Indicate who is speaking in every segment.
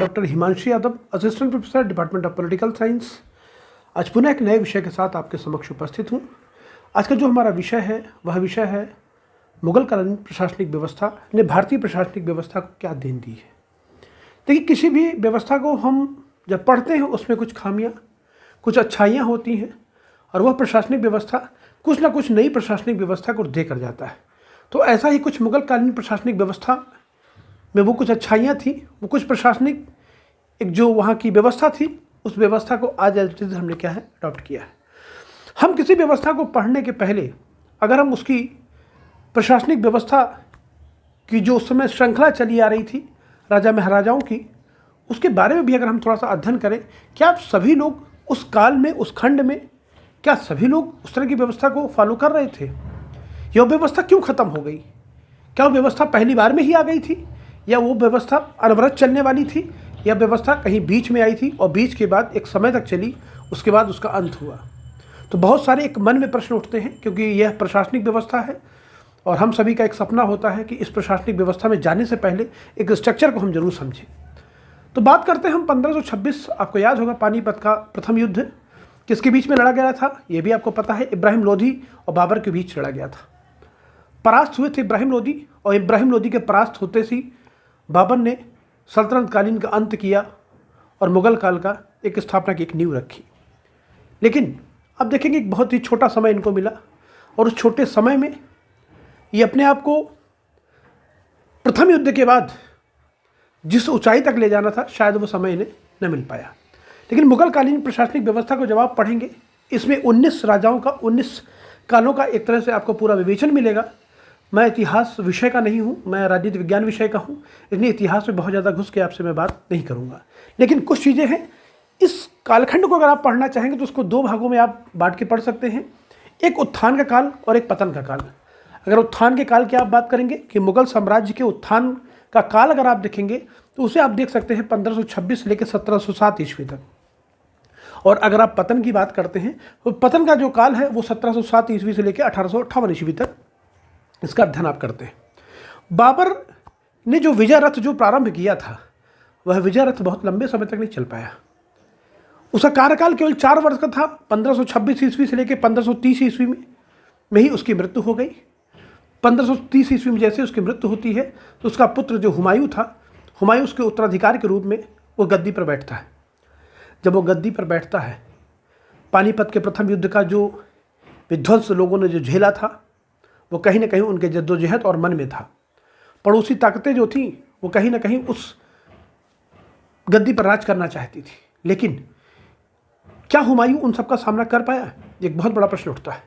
Speaker 1: Doctor Himanshi Yadav, assistant professor, department of political science. आज पुनः एक नए विषय के साथ आपके समक्ष उपस्थित हूँ। आज का जो हमारा विषय है वह विषय है मुगल कालीन प्रशासनिक व्यवस्था ने भारतीय प्रशासनिक व्यवस्था को क्या देन दी है। देखिए, किसी भी व्यवस्था को हम जब पढ़ते हैं उसमें कुछ खामियाँ, कुछ अच्छाइयाँ होती हैं और वह प्रशासनिक व्यवस्था कुछ ना कुछ नई प्रशासनिक व्यवस्था को देकर जाता है। तो ऐसा ही कुछ मुगल कालीन प्रशासनिक व्यवस्था में वो कुछ अच्छाइयाँ थी, वो कुछ प्रशासनिक एक जो वहाँ की व्यवस्था थी, उस व्यवस्था को आज हमने क्या है अडॉप्ट किया है। हम किसी व्यवस्था को पढ़ने के पहले अगर हम उसकी प्रशासनिक व्यवस्था की जो उस समय श्रृंखला चली आ रही थी राजा महाराजाओं की, उसके बारे में भी अगर हम थोड़ा सा अध्ययन करें, क्या सभी लोग उस काल में, उस खंड में, क्या सभी लोग उस तरह की व्यवस्था को फॉलो कर रहे थे? यह व्यवस्था क्यों ख़त्म हो गई? क्या वो व्यवस्था पहली बार में ही आ गई थी, या वो व्यवस्था अनवरत चलने वाली थी, या व्यवस्था कहीं बीच में आई थी और बीच के बाद एक समय तक चली, उसके बाद उसका अंत हुआ? तो बहुत सारे एक मन में प्रश्न उठते हैं, क्योंकि यह प्रशासनिक व्यवस्था है और हम सभी का एक सपना होता है कि इस प्रशासनिक व्यवस्था में जाने से पहले एक स्ट्रक्चर को हम जरूर समझें। तो बात करते हैं हम 1526। आपको याद होगा पानीपत का प्रथम युद्ध किसके बीच में लड़ा गया था, ये भी आपको पता है। इब्राहिम लोधी और बाबर के बीच लड़ा गया था। परास्त हुए थे इब्राहिम लोधी, और इब्राहिम लोधी के परास्त होते ही बाबर ने सल्तनत कालीन का अंत किया और मुगल काल का एक स्थापना की एक नींव रखी। लेकिन अब देखेंगे एक बहुत ही छोटा समय इनको मिला और उस छोटे समय में ये अपने आप को प्रथम युद्ध के बाद जिस ऊंचाई तक ले जाना था, शायद वो समय इन्हें न मिल पाया। लेकिन मुगल कालीन प्रशासनिक व्यवस्था को जब आप पढ़ेंगे, इसमें 19 राजाओं का, 19 कालों का एक तरह से आपको पूरा विवेचन मिलेगा। मैं इतिहास विषय का नहीं हूँ, मैं राजनीति विज्ञान विषय का हूँ, इसलिए इतिहास में बहुत ज़्यादा घुस के आपसे मैं बात नहीं करूँगा। लेकिन कुछ चीज़ें हैं, इस कालखंड को अगर आप पढ़ना चाहेंगे तो उसको दो भागों में आप बांट के पढ़ सकते हैं। एक उत्थान का काल और एक पतन का काल। अगर उत्थान के काल की आप बात करेंगे कि मुगल साम्राज्य के उत्थान का काल अगर आप देखेंगे तो उसे आप देख सकते हैं 1526 लेकर 1707 ईस्वी तक। और अगर आप पतन की बात करते हैं तो पतन का जो काल है वो 1707 ईस्वी से लेकर 1858 ईस्वी तक, इसका अध्ययन आप करते हैं। बाबर ने जो विजय रथ जो प्रारंभ किया था, वह विजय रथ बहुत लंबे समय तक नहीं चल पाया। उसका कार्यकाल केवल 4 वर्ष का था। 1526 ईस्वी से लेकर 1530 ईस्वी में ही उसकी मृत्यु हो गई। 1530 ईस्वी में जैसे उसकी मृत्यु होती है तो उसका पुत्र जो हुमायूं था, हुमायूं उसके उत्तराधिकारी के रूप में वो गद्दी पर बैठता है। जब वो गद्दी पर बैठता है, पानीपत के प्रथम युद्ध का जो विध्वंस लोगों ने जो झेला था, वो कहीं ना कहीं उनके जद्दोजहद और मन में था। पड़ोसी ताकतें जो थीं वो कहीं ना कहीं उस गद्दी पर राज करना चाहती थी। लेकिन क्या हुमायूं उन सबका सामना कर पाया? एक बहुत बड़ा प्रश्न उठता है।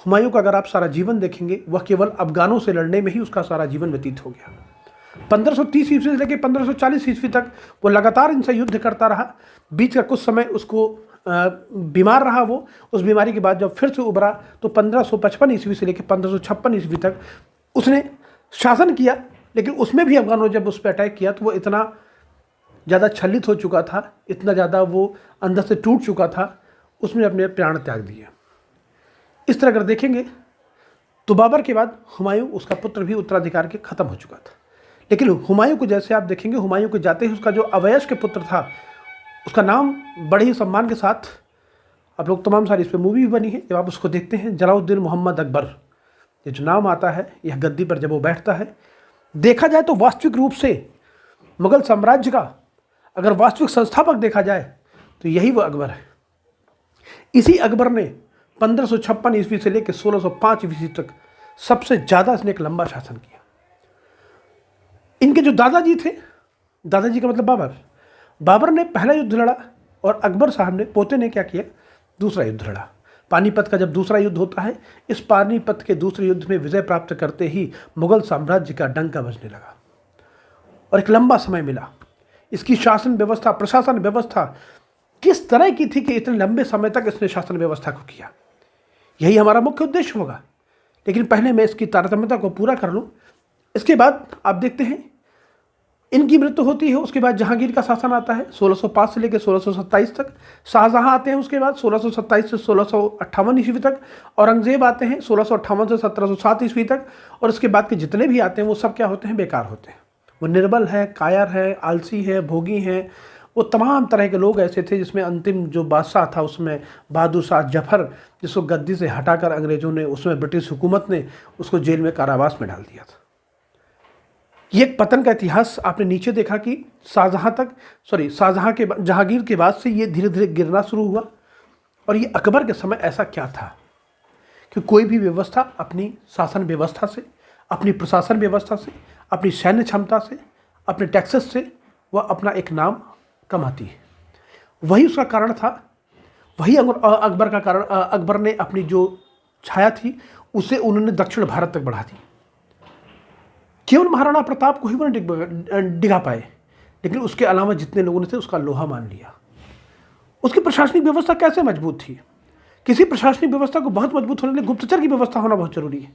Speaker 1: हुमायूं का अगर आप सारा जीवन देखेंगे, वह केवल अफगानों से लड़ने में ही उसका सारा जीवन व्यतीत हो गया। 1530 ईस्वी से लेकर 1540 ईस्वी तक वो लगातार इनसे युद्ध करता रहा। बीच का कुछ समय उसको बीमार रहा वो। उस बीमारी के बाद जब फिर से उभरा तो 1555 ईस्वी से लेकर 1556 ईस्वी तक उसने शासन किया। लेकिन उसमें भी अफगानों ने जब उस पर अटैक किया तो वो इतना ज़्यादा छलित हो चुका था, इतना ज़्यादा वो अंदर से टूट चुका था, उसने अपने प्राण त्याग दिए। इस तरह अगर देखेंगे तो बाबर के बाद हुमायूं, उसका पुत्र भी उत्तराधिकार के ख़त्म हो चुका था। लेकिन हुमायूं को जैसे आप देखेंगे, हुमायूं को जाते ही उसका जो अवयस्क पुत्र था, उसका नाम बड़े ही सम्मान के साथ, आप लोग तमाम सारी इस पर मूवी भी बनी है, जब आप उसको देखते हैं, जलालुद्दीन मोहम्मद अकबर, ये जो नाम आता है, यह गद्दी पर जब वो बैठता है, देखा जाए तो वास्तविक रूप से मुगल साम्राज्य का अगर वास्तविक संस्थापक देखा जाए तो यही वो अकबर है। इसी अकबर ने 1556 ईस्वी से लेकर 1605 ईस्वी तक सबसे ज़्यादा इसने एक लंबा शासन किया। इनके जो दादाजी थे, दादाजी का मतलब बाबर, बाबर ने पहला युद्ध लड़ा और अकबर साहब ने, पोते ने क्या किया, दूसरा युद्ध लड़ा। पानीपत का जब दूसरा युद्ध होता है, इस पानीपत के दूसरे युद्ध में विजय प्राप्त करते ही मुगल साम्राज्य का डंका बजने लगा और एक लंबा समय मिला। इसकी शासन व्यवस्था, प्रशासन व्यवस्था किस तरह की थी कि इतने लंबे समय तक इसने शासन व्यवस्था को किया, यही हमारा मुख्य उद्देश्य होगा। लेकिन पहले मैं इसकी तारतम्यता को पूरा कर लूँ। इसके बाद आप देखते हैं इनकी मृत्यु होती है। उसके बाद जहांगीर का शासन आता है 1605 से लेकर 1627 तक। शाहजहां आते हैं उसके बाद 1627 से 1658 ईस्वी तक। औरंगजेब आते हैं 1658 से 1707 ईस्वी तक। और उसके बाद के जितने भी आते हैं वो सब क्या होते हैं, बेकार होते हैं। वो निर्बल है, कायर है, आलसी है, भोगी हैं। वो तमाम तरह के लोग ऐसे थे, जिसमें अंतिम जो बादशाह था उसमें बहादुर शाह जफर, जिसको गद्दी से हटाकर अंग्रेज़ों ने, उसमें ब्रिटिश हुकूमत ने उसको जेल में, कारावास में डाल दिया था। ये एक पतन का इतिहास आपने नीचे देखा कि शाहजहां के जहांगीर के बाद से ये धीरे धीरे गिरना शुरू हुआ। और ये अकबर के समय ऐसा क्या था कि कोई भी व्यवस्था अपनी शासन व्यवस्था से, अपनी प्रशासन व्यवस्था से, अपनी सैन्य क्षमता से, अपने टैक्सेस से वह अपना एक नाम कमाती है। वही उसका कारण था, वही अकबर का कारण। अकबर ने अपनी जो छाया थी उसे उन्होंने दक्षिण भारत तक बढ़ा दी। केवल महाराणा प्रताप को ही वो डिगा पाए, लेकिन उसके अलावा जितने लोगों ने थे उसका लोहा मान लिया। उसकी प्रशासनिक व्यवस्था कैसे मजबूत थी? किसी प्रशासनिक व्यवस्था को बहुत मजबूत होने के लिए गुप्तचर की व्यवस्था होना बहुत जरूरी है।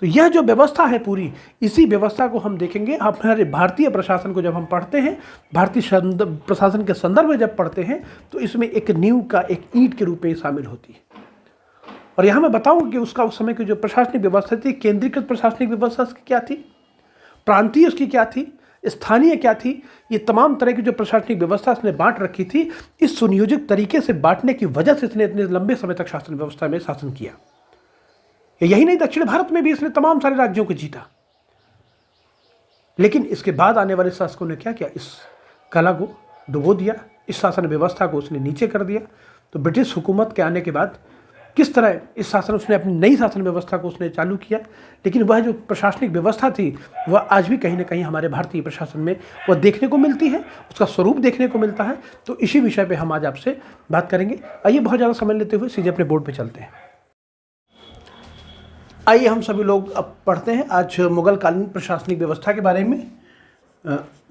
Speaker 1: तो यह जो व्यवस्था है पूरी, इसी व्यवस्था को हम देखेंगे। हमारे भारतीय प्रशासन को जब हम पढ़ते हैं, भारतीय प्रशासन के संदर्भ में जब पढ़ते हैं, तो इसमें एक नींव का एक ईंट के रूप में शामिल होती है। और यहाँ मैं बताऊँ कि उसका उस समय की जो प्रशासनिक व्यवस्था थी, केंद्रीकृत प्रशासनिक व्यवस्था उसकी क्या थी, प्रांतीय उसकी क्या थी, स्थानीय क्या थी, ये तमाम तरह की जो प्रशासनिक व्यवस्था इसने बांट रखी थी। इस सुनियोजित तरीके से बांटने की वजह से इसने इतने लंबे समय तक शासन व्यवस्था में शासन किया। यही नहीं, दक्षिण भारत में भी इसने तमाम सारे राज्यों को जीता। लेकिन इसके बाद आने वाले शासकों ने क्या किया? इस कला को डुबो दिया, इस शासन व्यवस्था को उसने नीचे कर दिया। तो ब्रिटिश हुकूमत के आने के बाद किस तरह इस शासन, उसने अपनी नई शासन व्यवस्था को उसने चालू किया। लेकिन वह जो प्रशासनिक व्यवस्था थी वह आज भी कहीं ना कहीं हमारे भारतीय प्रशासन में वह देखने को मिलती है, उसका स्वरूप देखने को मिलता है। तो इसी विषय पे हम आज आपसे बात करेंगे। आइए बहुत ज़्यादा समय लेते हुए सीधे अपने बोर्ड पे चलते हैं। आइए हम सभी लोग अब पढ़ते हैं आज मुगल कालीन प्रशासनिक व्यवस्था के बारे में।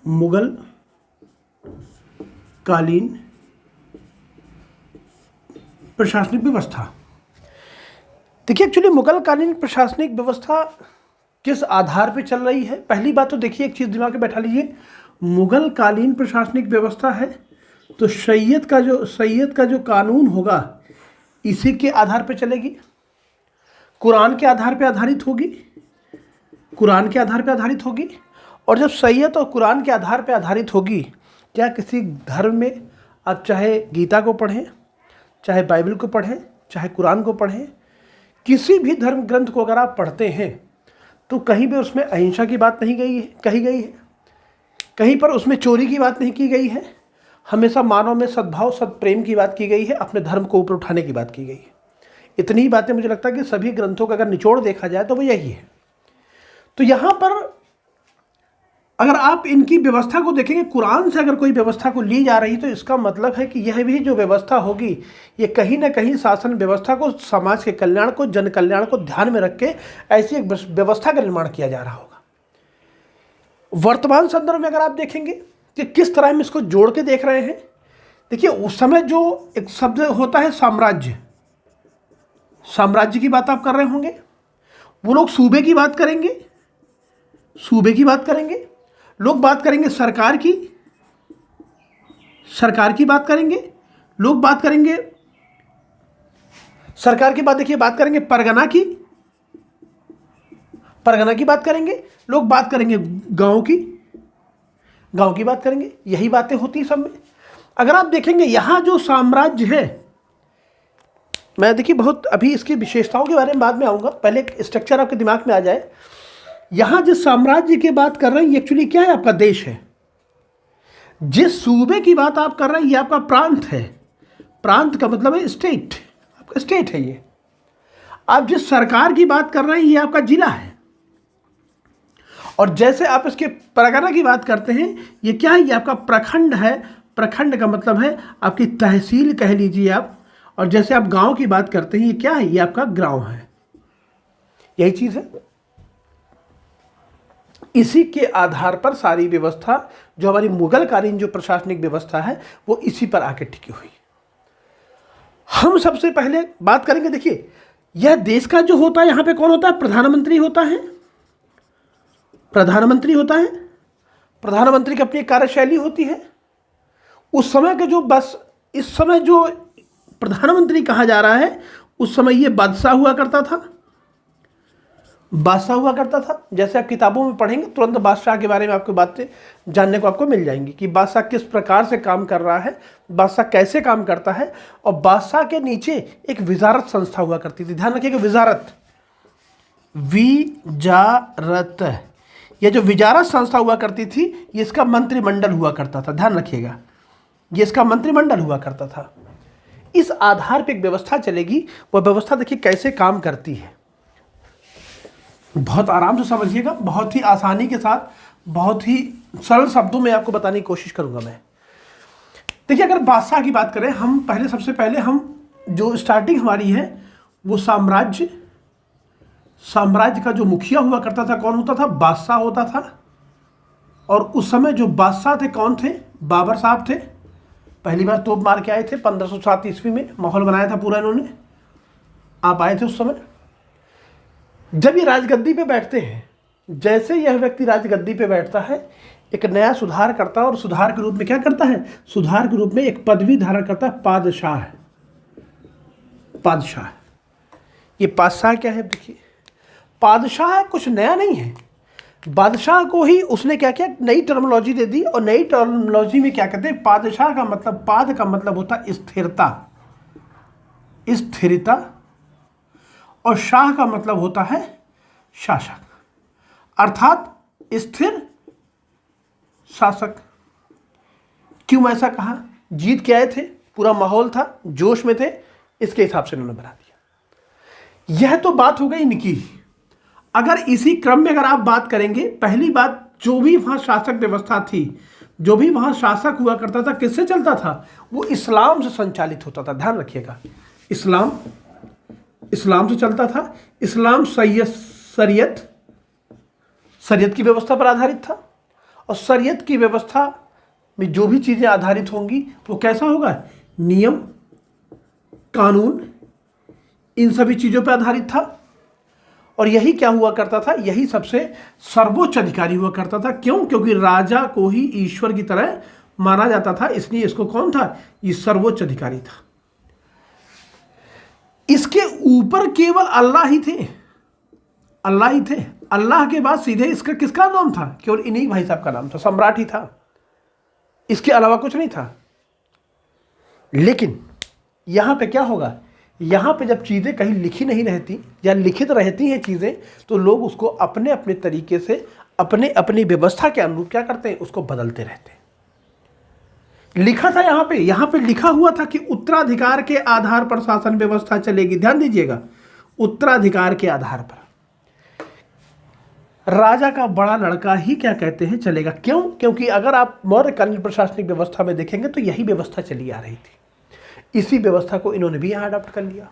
Speaker 1: मुगल कालीन प्रशासनिक व्यवस्था। देखिए, एक्चुअली मुगल कालीन प्रशासनिक व्यवस्था किस आधार पे चल रही है? पहली बात तो देखिए, एक चीज़ दिमाग में बैठा लीजिए, मुगल कालीन प्रशासनिक व्यवस्था है तो सैयद का जो कानून होगा इसी के आधार पे चलेगी, कुरान के आधार पे आधारित होगी, कुरान के आधार पे आधारित होगी। और जब सैयद और कुरान के आधार पे आधारित होगी, क्या किसी धर्म में आप चाहे गीता को पढ़ें, चाहे बाइबल को पढ़ें, चाहे कुरान को पढ़ें, किसी भी धर्म ग्रंथ को अगर आप पढ़ते हैं तो कहीं भी उसमें अहिंसा की बात नहीं कही गई है, कहीं पर उसमें चोरी की बात नहीं की गई है। हमेशा मानव में सद्भाव, सद्प्रेम की बात की गई है, अपने धर्म को ऊपर उठाने की बात की गई है। इतनी ही बातें मुझे लगता है कि सभी ग्रंथों का अगर निचोड़ देखा जाए तो वो यही है। तो यहाँ पर अगर आप इनकी व्यवस्था को देखेंगे, कुरान से अगर कोई व्यवस्था को ली जा रही तो इसका मतलब है कि यह भी जो व्यवस्था होगी ये कहीं ना कहीं शासन व्यवस्था को, समाज के कल्याण को, जन कल्याण को ध्यान में रख के ऐसी एक व्यवस्था का निर्माण किया जा रहा होगा। वर्तमान संदर्भ में अगर आप देखेंगे कि किस तरह हम इसको जोड़ के देख रहे हैं, देखिए उस समय जो एक शब्द होता है साम्राज्य, साम्राज्य की बात आप कर रहे होंगे, वो लोग सूबे की बात करेंगे, सूबे की बात करेंगे, लोग बात करेंगे सरकार की, सरकार की बात करेंगे, लोग बात करेंगे सरकार की बात, देखिए बात करेंगे परगना की, परगना की बात करेंगे, लोग बात करेंगे गांव की, गांव की बात करेंगे। यही बातें होती सब में। अगर आप देखेंगे यहाँ जो साम्राज्य है, मैं देखिए बहुत अभी इसकी विशेषताओं के बारे में बाद में आऊँगा, पहले एक स्ट्रक्चर आपके दिमाग में आ जाए। यहाँ जिस साम्राज्य की बात कर रहे हैं ये एक्चुअली क्या है? आपका देश है। जिस सूबे की बात आप कर रहे हैं ये आपका प्रांत है। प्रांत का मतलब है स्टेट, आपका स्टेट है ये। आप जिस सरकार की बात कर रहे हैं ये आपका जिला है। और जैसे आप इसके परगना की बात करते हैं ये क्या है? ये आपका प्रखंड है। प्रखंड का मतलब है आपकी तहसील कह लीजिए आप। और जैसे आप गांव की बात करते हैं ये क्या है? ये आपका गांव है। यही चीज़ है। इसी के आधार पर सारी व्यवस्था जो हमारी मुगल कालीन जो प्रशासनिक व्यवस्था है वो इसी पर आके टिकी हुई। हम सबसे पहले बात करेंगे, देखिए यह देश का जो होता है, यहाँ पे कौन होता है? प्रधानमंत्री होता है। प्रधानमंत्री होता है। प्रधानमंत्री की अपनी कार्यशैली होती है। उस समय के जो बस इस समय जो प्रधानमंत्री कहा जा रहा है उस समय ये बादशाह हुआ करता था। बादशाह हुआ करता था। जैसे आप किताबों में पढ़ेंगे तुरंत बादशाह के बारे में आपको बातें जानने को आपको मिल जाएंगी कि बादशाह किस प्रकार से काम कर रहा है, बादशाह कैसे काम करता है। और बादशाह के नीचे एक विजारत संस्था हुआ करती थी। ध्यान रखिएगा, विजारत, विजारत, ये जो विजारत संस्था हुआ करती थी ये इसका मंत्रिमंडल हुआ करता था। ध्यान रखिएगा, ये इसका मंत्रिमंडल हुआ करता था। इस आधार पे एक व्यवस्था चलेगी। वह व्यवस्था देखिए कैसे काम करती है, बहुत आराम से समझिएगा, बहुत ही आसानी के साथ, बहुत ही सरल शब्दों में आपको बताने की कोशिश करूंगा मैं। देखिए, अगर बादशाह की बात करें, हम पहले सबसे पहले हम जो स्टार्टिंग हमारी है वो साम्राज्य का जो मुखिया हुआ करता था कौन होता था? बादशाह होता था। और उस समय जो बादशाह थे कौन थे? बाबर साहब थे। पहली बार तोप मार के आए थे 1507 ईस्वी में, माहौल बनाया था पूरा इन्होंने। आप आए थे उस समय। जब ये राजगद्दी पे बैठते हैं, जैसे यह व्यक्ति राजगद्दी पे बैठता है, एक नया सुधार करता है। और सुधार के रूप में क्या करता है? सुधार के रूप में एक पदवी धारण करता है, पादशाह। पादशाह, ये पादशाह क्या है? देखिए, पादशाह कुछ नया नहीं है। बादशाह को ही उसने क्या किया? नई टर्मिनोलॉजी दे दी। और नई टर्मिनोलॉजी में क्या कहते हैं? पादशाह का मतलब, पाद का मतलब होता है स्थिरता, स्थिरता। और शाह का मतलब होता है शासक, अर्थात स्थिर शासक। क्यों ऐसा कहा? जीत के आए थे, पूरा माहौल था, जोश में थे, इसके हिसाब से उन्होंने बना दिया। यह तो बात हो गई इनकी। अगर इसी क्रम में अगर आप बात करेंगे, पहली बात, जो भी वहां शासक व्यवस्था थी, जो भी वहां शासक हुआ करता था, किससे चलता था? वो इस्लाम से संचालित होता था। ध्यान रखिएगा, इस्लाम से चलता था। इस्लाम शरीयत की व्यवस्था पर आधारित था। और शरीयत की व्यवस्था में जो भी चीज़ें आधारित होंगी वो कैसा होगा? नियम, कानून, इन सभी चीज़ों पर आधारित था। और यही क्या हुआ करता था? यही सबसे सर्वोच्च अधिकारी हुआ करता था। क्यों? क्योंकि राजा को ही ईश्वर की तरह माना जाता था, इसलिए इसको कौन था? ये सर्वोच्च अधिकारी था। इसके ऊपर केवल अल्लाह ही थे, अल्लाह ही थे। अल्लाह के बाद सीधे इसका किसका नाम था? केवल इन्हीं भाई साहब का नाम था, सम्राट ही था, इसके अलावा कुछ नहीं था। लेकिन यहां पे क्या होगा? यहाँ पे जब चीज़ें कहीं लिखी नहीं रहती या लिखित रहती हैं चीज़ें, तो लोग उसको अपने अपने तरीके से, अपने अपनी व्यवस्था के अनुरूप क्या करते हैं? उसको बदलते रहते हैं। लिखा था यहाँ पे लिखा हुआ था कि उत्तराधिकार के आधार पर शासन व्यवस्था चलेगी। ध्यान दीजिएगा, उत्तराधिकार के आधार पर राजा का बड़ा लड़का ही क्या कहते हैं चलेगा। क्यों? क्योंकि अगर आप मौर्यकालीन प्रशासनिक व्यवस्था में देखेंगे तो यही व्यवस्था चली आ रही थी। इसी व्यवस्था को इन्होंने भी यहाँ अडॉप्ट कर लिया।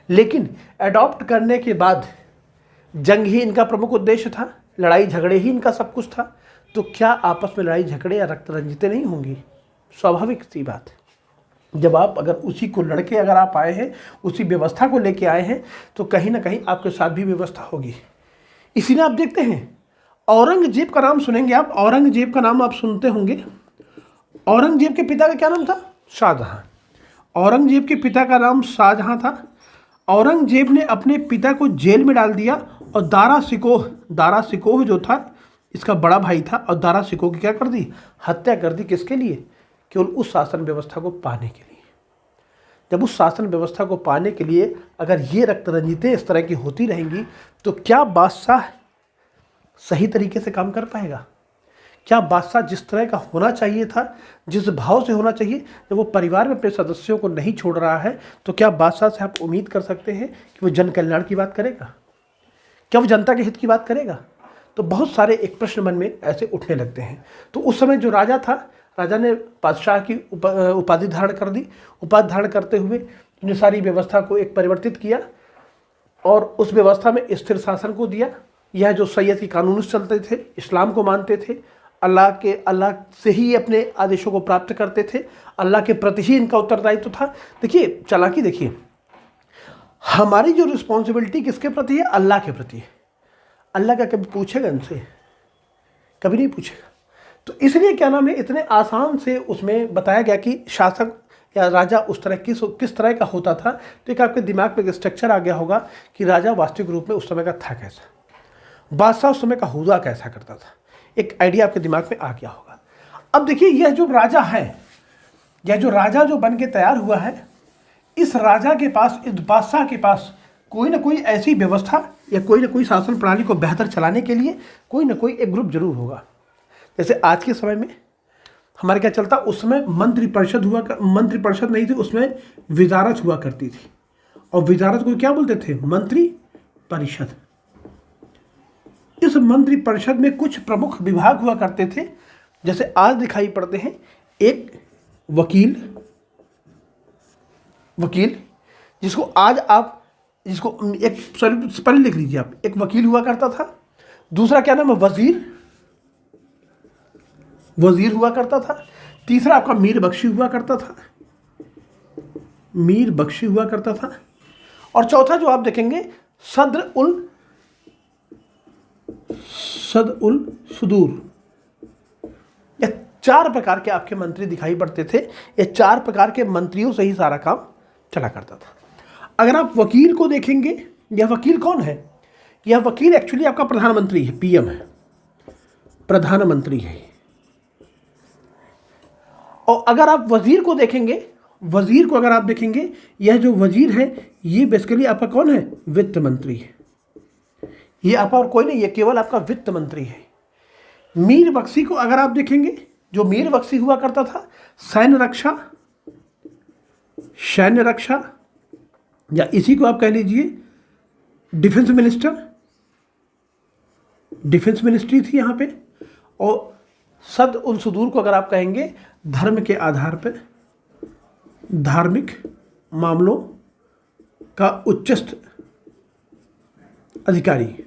Speaker 1: लेकिन अडॉप्ट करने के बाद जंग ही इनका प्रमुख उद्देश्य था, लड़ाई झगड़े ही इनका सब कुछ था। तो क्या आपस में लड़ाई झगड़े या रक्त रंजितें नहीं होंगी? स्वाभाविक सी बात है। जब आप अगर उसी को लड़के अगर आप आए हैं, उसी व्यवस्था को लेके आए हैं, तो कहीं ना कहीं आपके साथ भी व्यवस्था होगी। इसीलिए आप देखते हैं औरंगजेब का नाम सुनेंगे आप, औरंगजेब का नाम आप सुनते होंगे। औरंगजेब के पिता का क्या नाम था? शाहजहां। औरंगजेब के पिता का नाम शाहजहां था। औरंगजेब ने अपने पिता को जेल में डाल दिया और दारा शिकोह जो था इसका बड़ा भाई था, और दारा शिकोह की क्या कर दी? हत्या कर दी। किसके लिए? केवल उस शासन व्यवस्था को पाने के लिए। जब उस शासन व्यवस्था को पाने के लिए अगर ये रक्त रंजितें इस तरह की होती रहेंगी, तो क्या बादशाह सही तरीके से काम कर पाएगा? क्या बादशाह जिस तरह का होना चाहिए था, जिस भाव से होना चाहिए, जब वो परिवार में अपने सदस्यों को नहीं छोड़ रहा है, तो क्या बादशाह से आप उम्मीद कर सकते हैं कि वो जन कल्याण की बात करेगा? क्या वो जनता के हित की बात करेगा? तो बहुत सारे एक प्रश्न मन में ऐसे उठने लगते हैं। तो उस समय जो राजा था, राजा ने बादशाह की उपाधि धारण कर दी। उपाधि धारण करते हुए ने सारी व्यवस्था को एक परिवर्तित किया और उस व्यवस्था में स्थिर शासन को दिया। यह जो सैयद के कानून चलते थे, इस्लाम को मानते थे, अल्लाह से ही अपने आदेशों को प्राप्त करते थे, अल्लाह के प्रति ही इनका उत्तरदायित्व था। देखिए चालाकी, देखिए हमारी जो रिस्पॉन्सिबिलिटी किसके प्रति है? अल्लाह के प्रति है। अल्लाह का कभी पूछेगा इनसे? कभी नहीं पूछेगा। तो इसलिए क्या नाम है, इतने आसान से उसमें बताया गया कि शासक या राजा उस तरह किस तरह का होता था। तो एक आपके दिमाग में एक स्ट्रक्चर आ गया होगा कि राजा वास्तविक रूप में उस समय का था कैसा। बादशाह उस समय का हुआ कैसा करता था, एक आइडिया आपके दिमाग में आ गया होगा। अब देखिए, यह जो राजा है, यह जो राजा जो बन के तैयार हुआ है, इस राजा के पास, इस बादशाह के पास कोई ना कोई ऐसी व्यवस्था या कोई ना कोई शासन प्रणाली को बेहतर चलाने के लिए कोई ना कोई एक ग्रुप जरूर होगा। जैसे आज के समय में हमारे क्या चलता, उसमें मंत्रिपरिषद हुआ, मंत्रिपरिषद नहीं थी, उसमें वजारत हुआ करती थी, और वजारत को क्या बोलते थे, मंत्री परिषद। इस मंत्रि परिषद में कुछ प्रमुख विभाग हुआ करते थे, जैसे आज दिखाई पड़ते हैं, एक वकील, जिसको आज आप, जिसको एक, सॉरी पहले लिख लीजिए आप, एक वकील हुआ करता था। दूसरा क्या नाम है, वजीर हुआ करता था। तीसरा आपका मीर बख्शी हुआ करता था। और चौथा जो आप देखेंगे, सद्र उल सुदूर। ये 4 प्रकार के आपके मंत्री दिखाई पड़ते थे। ये 4 प्रकार के मंत्रियों से ही सारा काम चला करता था। अगर आप वकील को देखेंगे, यह वकील कौन है, यह वकील एक्चुअली आपका प्रधानमंत्री है, पीएम है, प्रधानमंत्री है। और अगर आप वजीर को देखेंगे, यह जो वजीर है, ये बेसिकली आपका कौन है, वित्त मंत्री है। ये आपका और कोई नहीं, ये केवल आपका वित्त मंत्री है। मीर बख्शी को अगर आप देखेंगे, जो मीर बख्शी हुआ करता था, सैन्य रक्षा, या इसी को आप कह लीजिए डिफेंस मिनिस्ट्री थी यहाँ पे। और सद उल सुदूर को अगर आप कहेंगे, धर्म के आधार पर धार्मिक मामलों का उच्चस्थ अधिकारी।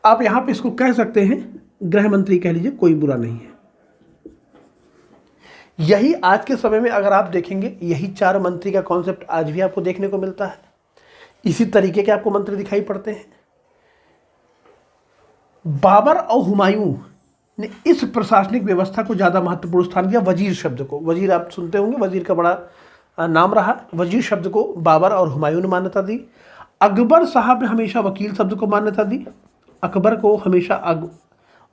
Speaker 1: आप यहां पे इसको कह सकते हैं गृह मंत्री कह लीजिए, कोई बुरा नहीं है। यही आज के समय में अगर आप देखेंगे, यही 4 मंत्री का कॉन्सेप्ट आज भी आपको देखने को मिलता है। इसी तरीके के आपको मंत्री दिखाई पड़ते हैं। बाबर और हुमायूं ने इस प्रशासनिक व्यवस्था को ज़्यादा महत्वपूर्ण स्थान दिया। वजीर शब्द को, वजीर आप सुनते होंगे, वजीर का बड़ा नाम रहा। वजीर शब्द को बाबर और हुमायूं ने मान्यता दी। अकबर साहब ने हमेशा वकील शब्द को मान्यता दी। अकबर को हमेशा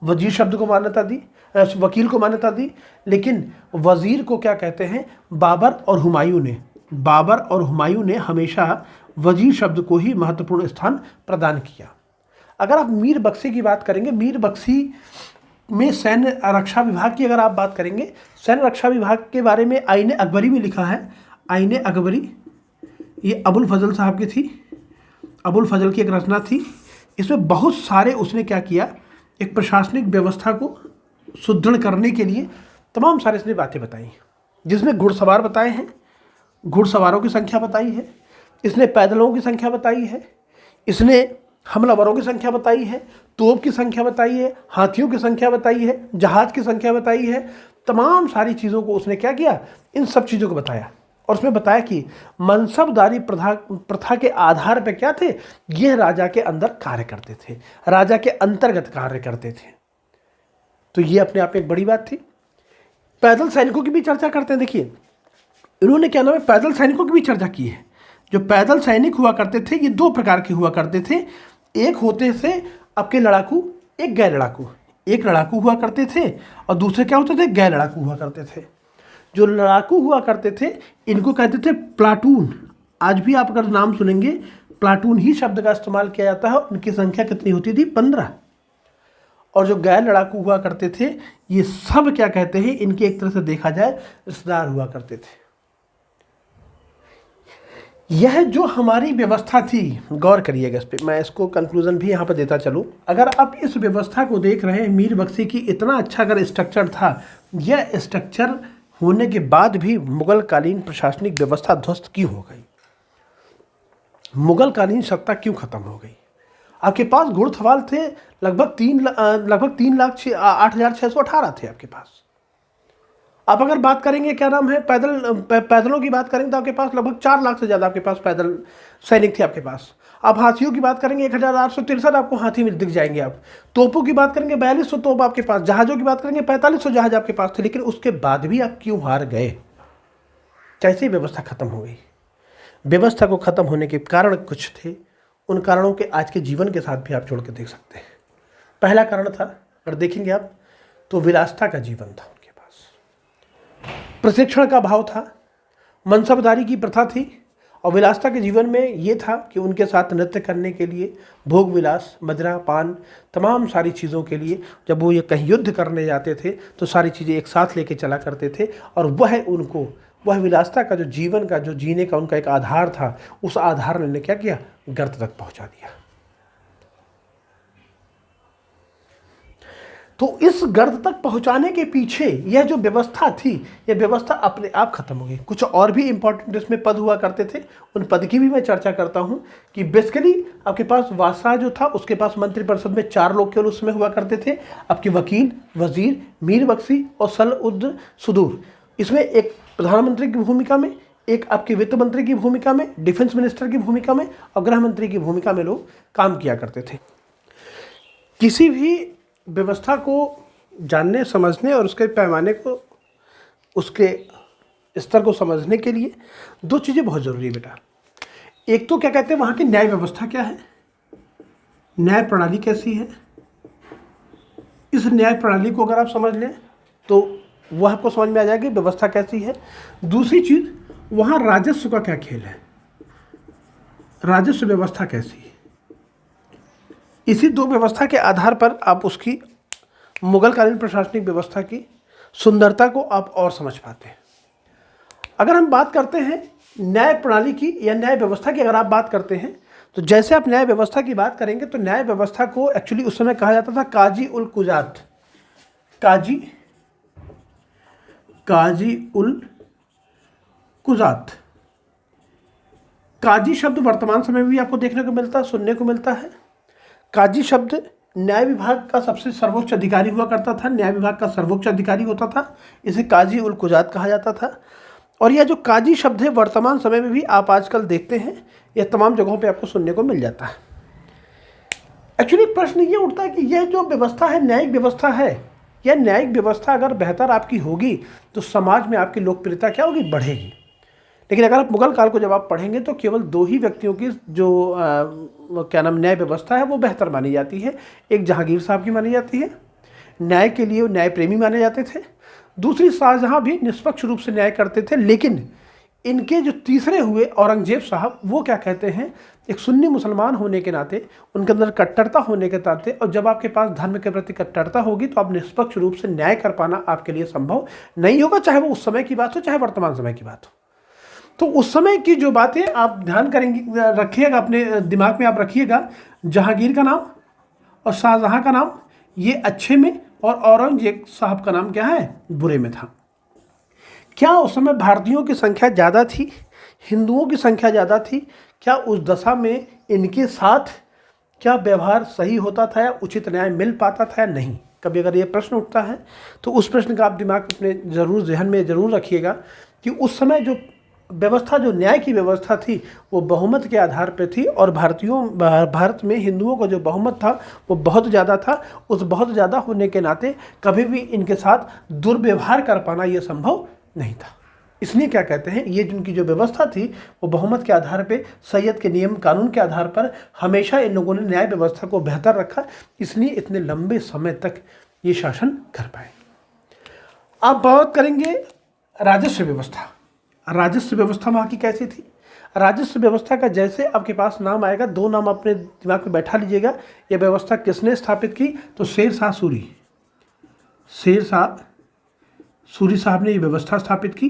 Speaker 1: वजीर शब्द को मान्यता दी, वकील को मान्यता दी। लेकिन वजीर को क्या कहते हैं, बाबर और हुमायूं ने हमेशा वजीर शब्द को ही महत्वपूर्ण स्थान प्रदान किया। अगर आप मीर बख्शी की बात करेंगे, मीर बख्शी में सैन्य रक्षा विभाग की अगर आप बात करेंगे, सैन्य रक्षा विभाग के बारे में आईने अकबरी में लिखा है। आईने अकबरी ये अबुल फजल साहब की थी, अबुल फजल की एक रचना थी। इसमें बहुत सारे उसने क्या किया, एक प्रशासनिक व्यवस्था को सुदृढ़ करने के लिए तमाम सारे इसने बातें बताई, जिसमें घुड़सवार बताए हैं, घुड़सवारों की संख्या बताई है, इसने पैदलों की संख्या बताई है, इसने हमलावरों की संख्या बताई है, तोप की संख्या बताई है, हाथियों की संख्या बताई है, जहाज की संख्या बताई है। तमाम सारी चीज़ों को उसने क्या किया, इन सब चीज़ों को बताया। और उसमें बताया कि मनसबदारी प्रथा के आधार पर क्या थे, यह राजा के अंदर कार्य करते थे, राजा के अंतर्गत कार्य करते थे। तो ये अपने आप में एक बड़ी बात थी। पैदल सैनिकों की भी चर्चा करते हैं। देखिए, इन्होंने क्या नाम है, पैदल सैनिकों की भी चर्चा की है। जो पैदल सैनिक हुआ करते थे, ये 2 प्रकार के हुआ करते थे। एक होते थे आपके लड़ाकू, एक गैर लड़ाकू। एक लड़ाकू हुआ करते थे और दूसरे क्या होते थे, गैर लड़ाकू हुआ करते थे। जो लड़ाकू हुआ करते थे, इनको कहते थे प्लाटून। आज भी आप अगर नाम सुनेंगे, प्लाटून ही शब्द का इस्तेमाल किया जाता है। उनकी संख्या कितनी होती थी, 15। और जो गैर लड़ाकू हुआ करते थे, ये सब क्या कहते हैं, इनके एक तरह से देखा जाए रिश्तेदार हुआ करते थे। यह जो हमारी व्यवस्था थी, गौर करिएगा इस पर, मैं इसको कंक्लूजन भी यहाँ पर देता चलूँ। अगर आप इस व्यवस्था को देख रहे हैं, मीर बख्शी की इतना अच्छा अगर स्ट्रक्चर था, यह स्ट्रक्चर होने के बाद भी मुगल कालीन प्रशासनिक व्यवस्था ध्वस्त क्यों हो गई, मुगल कालीन सत्ता क्यों खत्म हो गई? आपके पास घुड़सवार थे लगभग 3,08,618 थे आपके पास। आप अगर बात करेंगे क्या नाम है, पैदलों की बात करेंगे तो आपके पास लगभग 4 लाख से ज़्यादा आपके पास पैदल सैनिक थे आपके पास। आप हाथियों की बात करेंगे 1,863 आपको हाथी में दिख जाएंगे। आप तोपों की बात करेंगे 4200 तोप आपके पास। जहाज़ों की बात करेंगे 4500 जहाज आपके पास थे। लेकिन उसके बाद भी आप क्यों हार गए? कैसे व्यवस्था खत्म हो गई? व्यवस्था को खत्म होने के कारण कुछ थे, उन कारणों के आज के जीवन के साथ भी आप जोड़ के देख सकते हैं। पहला कारण था, अगर देखेंगे आप, तो विलासिता का जीवन था उनके पास, प्रशिक्षण का भाव था, मनसबदारी की प्रथा थी, और विलासिता के जीवन में ये था कि उनके साथ नृत्य करने के लिए, भोग विलास, मदिरा पान, तमाम सारी चीज़ों के लिए जब वो ये कहीं युद्ध करने जाते थे तो सारी चीज़ें एक साथ लेके चला करते थे, और वह विलासिता का जो जीवन का, जो जीने का उनका एक आधार था, उस आधार ने क्या किया, गर्त तक पहुंचा दिया। तो इस गर्त तक पहुंचाने के पीछे यह जो व्यवस्था थी, यह व्यवस्था अपने आप खत्म हो गई। कुछ और भी इंपॉर्टेंट इसमें पद हुआ करते थे, उन पद की भी मैं चर्चा करता हूं कि बेसिकली आपके पास वासा जो था, उसके पास मंत्रिपरिषद में 4 लोग केवल उसमें हुआ करते थे, आपके वकील, वजीर, मीर बख्शी और सल उद सुदूर। इसमें एक प्रधानमंत्री की भूमिका में, एक आपके वित्त मंत्री की भूमिका में, डिफेंस मिनिस्टर की भूमिका में और गृह मंत्री की भूमिका में लोग काम किया करते थे। किसी भी व्यवस्था को जानने, समझने और उसके पैमाने को, उसके स्तर को समझने के लिए 2 चीज़ें बहुत ज़रूरी है बेटा। एक तो क्या कहते हैं, वहाँ की न्याय व्यवस्था क्या है, न्याय प्रणाली कैसी है। इस न्याय प्रणाली को अगर आप समझ लें तो वह आपको समझ में आ जाएगी व्यवस्था कैसी है। दूसरी चीज़, वहाँ राजस्व का क्या खेल है, राजस्व व्यवस्था कैसी है। इसी 2 व्यवस्था के आधार पर आप उसकी मुगलकालीन प्रशासनिक व्यवस्था की सुंदरता को आप और समझ पाते हैं। अगर हम बात करते हैं न्याय प्रणाली की या न्याय व्यवस्था की, अगर आप बात करते हैं तो जैसे आप न्याय व्यवस्था की बात करेंगे तो न्याय व्यवस्था को एक्चुअली उस समय कहा जाता था काजी उल कुजात, काजी उल कुजात। काजी शब्द वर्तमान समय में भी आपको देखने को मिलता है, सुनने को मिलता है। काजी शब्द न्याय विभाग का सबसे सर्वोच्च अधिकारी हुआ करता था, न्याय विभाग का सर्वोच्च अधिकारी होता था, इसे काजी उल कुजात कहा जाता था। और यह जो काजी शब्द है वर्तमान समय में भी आप आजकल देखते हैं, यह तमाम जगहों पे आपको सुनने को मिल जाता है। एक्चुअली प्रश्न ये उठता है कि यह जो व्यवस्था है, न्यायिक व्यवस्था है, यह न्यायिक व्यवस्था अगर बेहतर आपकी होगी तो समाज में आपकी लोकप्रियता क्या होगी, बढ़ेगी। लेकिन अगर आप मुगल काल को जब आप पढ़ेंगे तो केवल 2 ही व्यक्तियों की जो क्या नाम न्याय व्यवस्था है वो बेहतर मानी जाती है। एक जहांगीर साहब की मानी जाती है, न्याय के लिए न्याय प्रेमी माने जाते थे। दूसरी, शाहजहां भी निष्पक्ष रूप से न्याय करते थे, लेकिन इनके जो तीसरे हुए औरंगजेब साहब, वो क्या कहते हैं, एक सुन्नी मुसलमान होने के नाते, उनके अंदर कट्टरता होने के नाते, और जब आपके पास धर्म के प्रति कट्टरता होगी तो आप निष्पक्ष रूप से न्याय कर पाना आपके लिए संभव नहीं होगा, चाहे वो उस समय की बात हो चाहे वर्तमान समय की बात हो। तो उस समय की जो बातें आप ध्यान करेंगे, रखिएगा, अपने दिमाग में आप रखिएगा, जहांगीर का नाम और शाहजहां का नाम ये अच्छे में, और औरंगजेब साहब का नाम क्या है, बुरे में था। क्या उस समय भारतीयों की संख्या ज़्यादा थी, हिंदुओं की संख्या ज़्यादा थी? क्या उस दशा में इनके साथ क्या व्यवहार सही होता था या उचित न्याय मिल पाता था या नहीं? कभी अगर ये प्रश्न उठता है तो उस प्रश्न का आप दिमाग अपने ज़रूर जहन में ज़रूर रखिएगा कि उस समय जो व्यवस्था, जो न्याय की व्यवस्था थी, वो बहुमत के आधार पर थी, और भारत में हिंदुओं का जो बहुमत था वो बहुत ज़्यादा था। उस बहुत ज़्यादा होने के नाते कभी भी इनके साथ दुर्व्यवहार कर पाना ये संभव नहीं था। इसलिए क्या कहते हैं, ये जिनकी जो व्यवस्था थी वो बहुमत के आधार पे, सैयद के नियम कानून के आधार पर हमेशा इन लोगों ने न्याय व्यवस्था को बेहतर रखा, इसलिए इतने लंबे समय तक ये शासन कर पाए। आप बात करेंगे राजस्व व्यवस्था। राजस्व व्यवस्था वहाँ की कैसी थी? राजस्व व्यवस्था का जैसे आपके पास नाम आएगा, 2 नाम अपने दिमाग में बैठा लीजिएगा। यह व्यवस्था किसने स्थापित की? तो शेर शाह सूरी साहब ने ये व्यवस्था स्थापित की।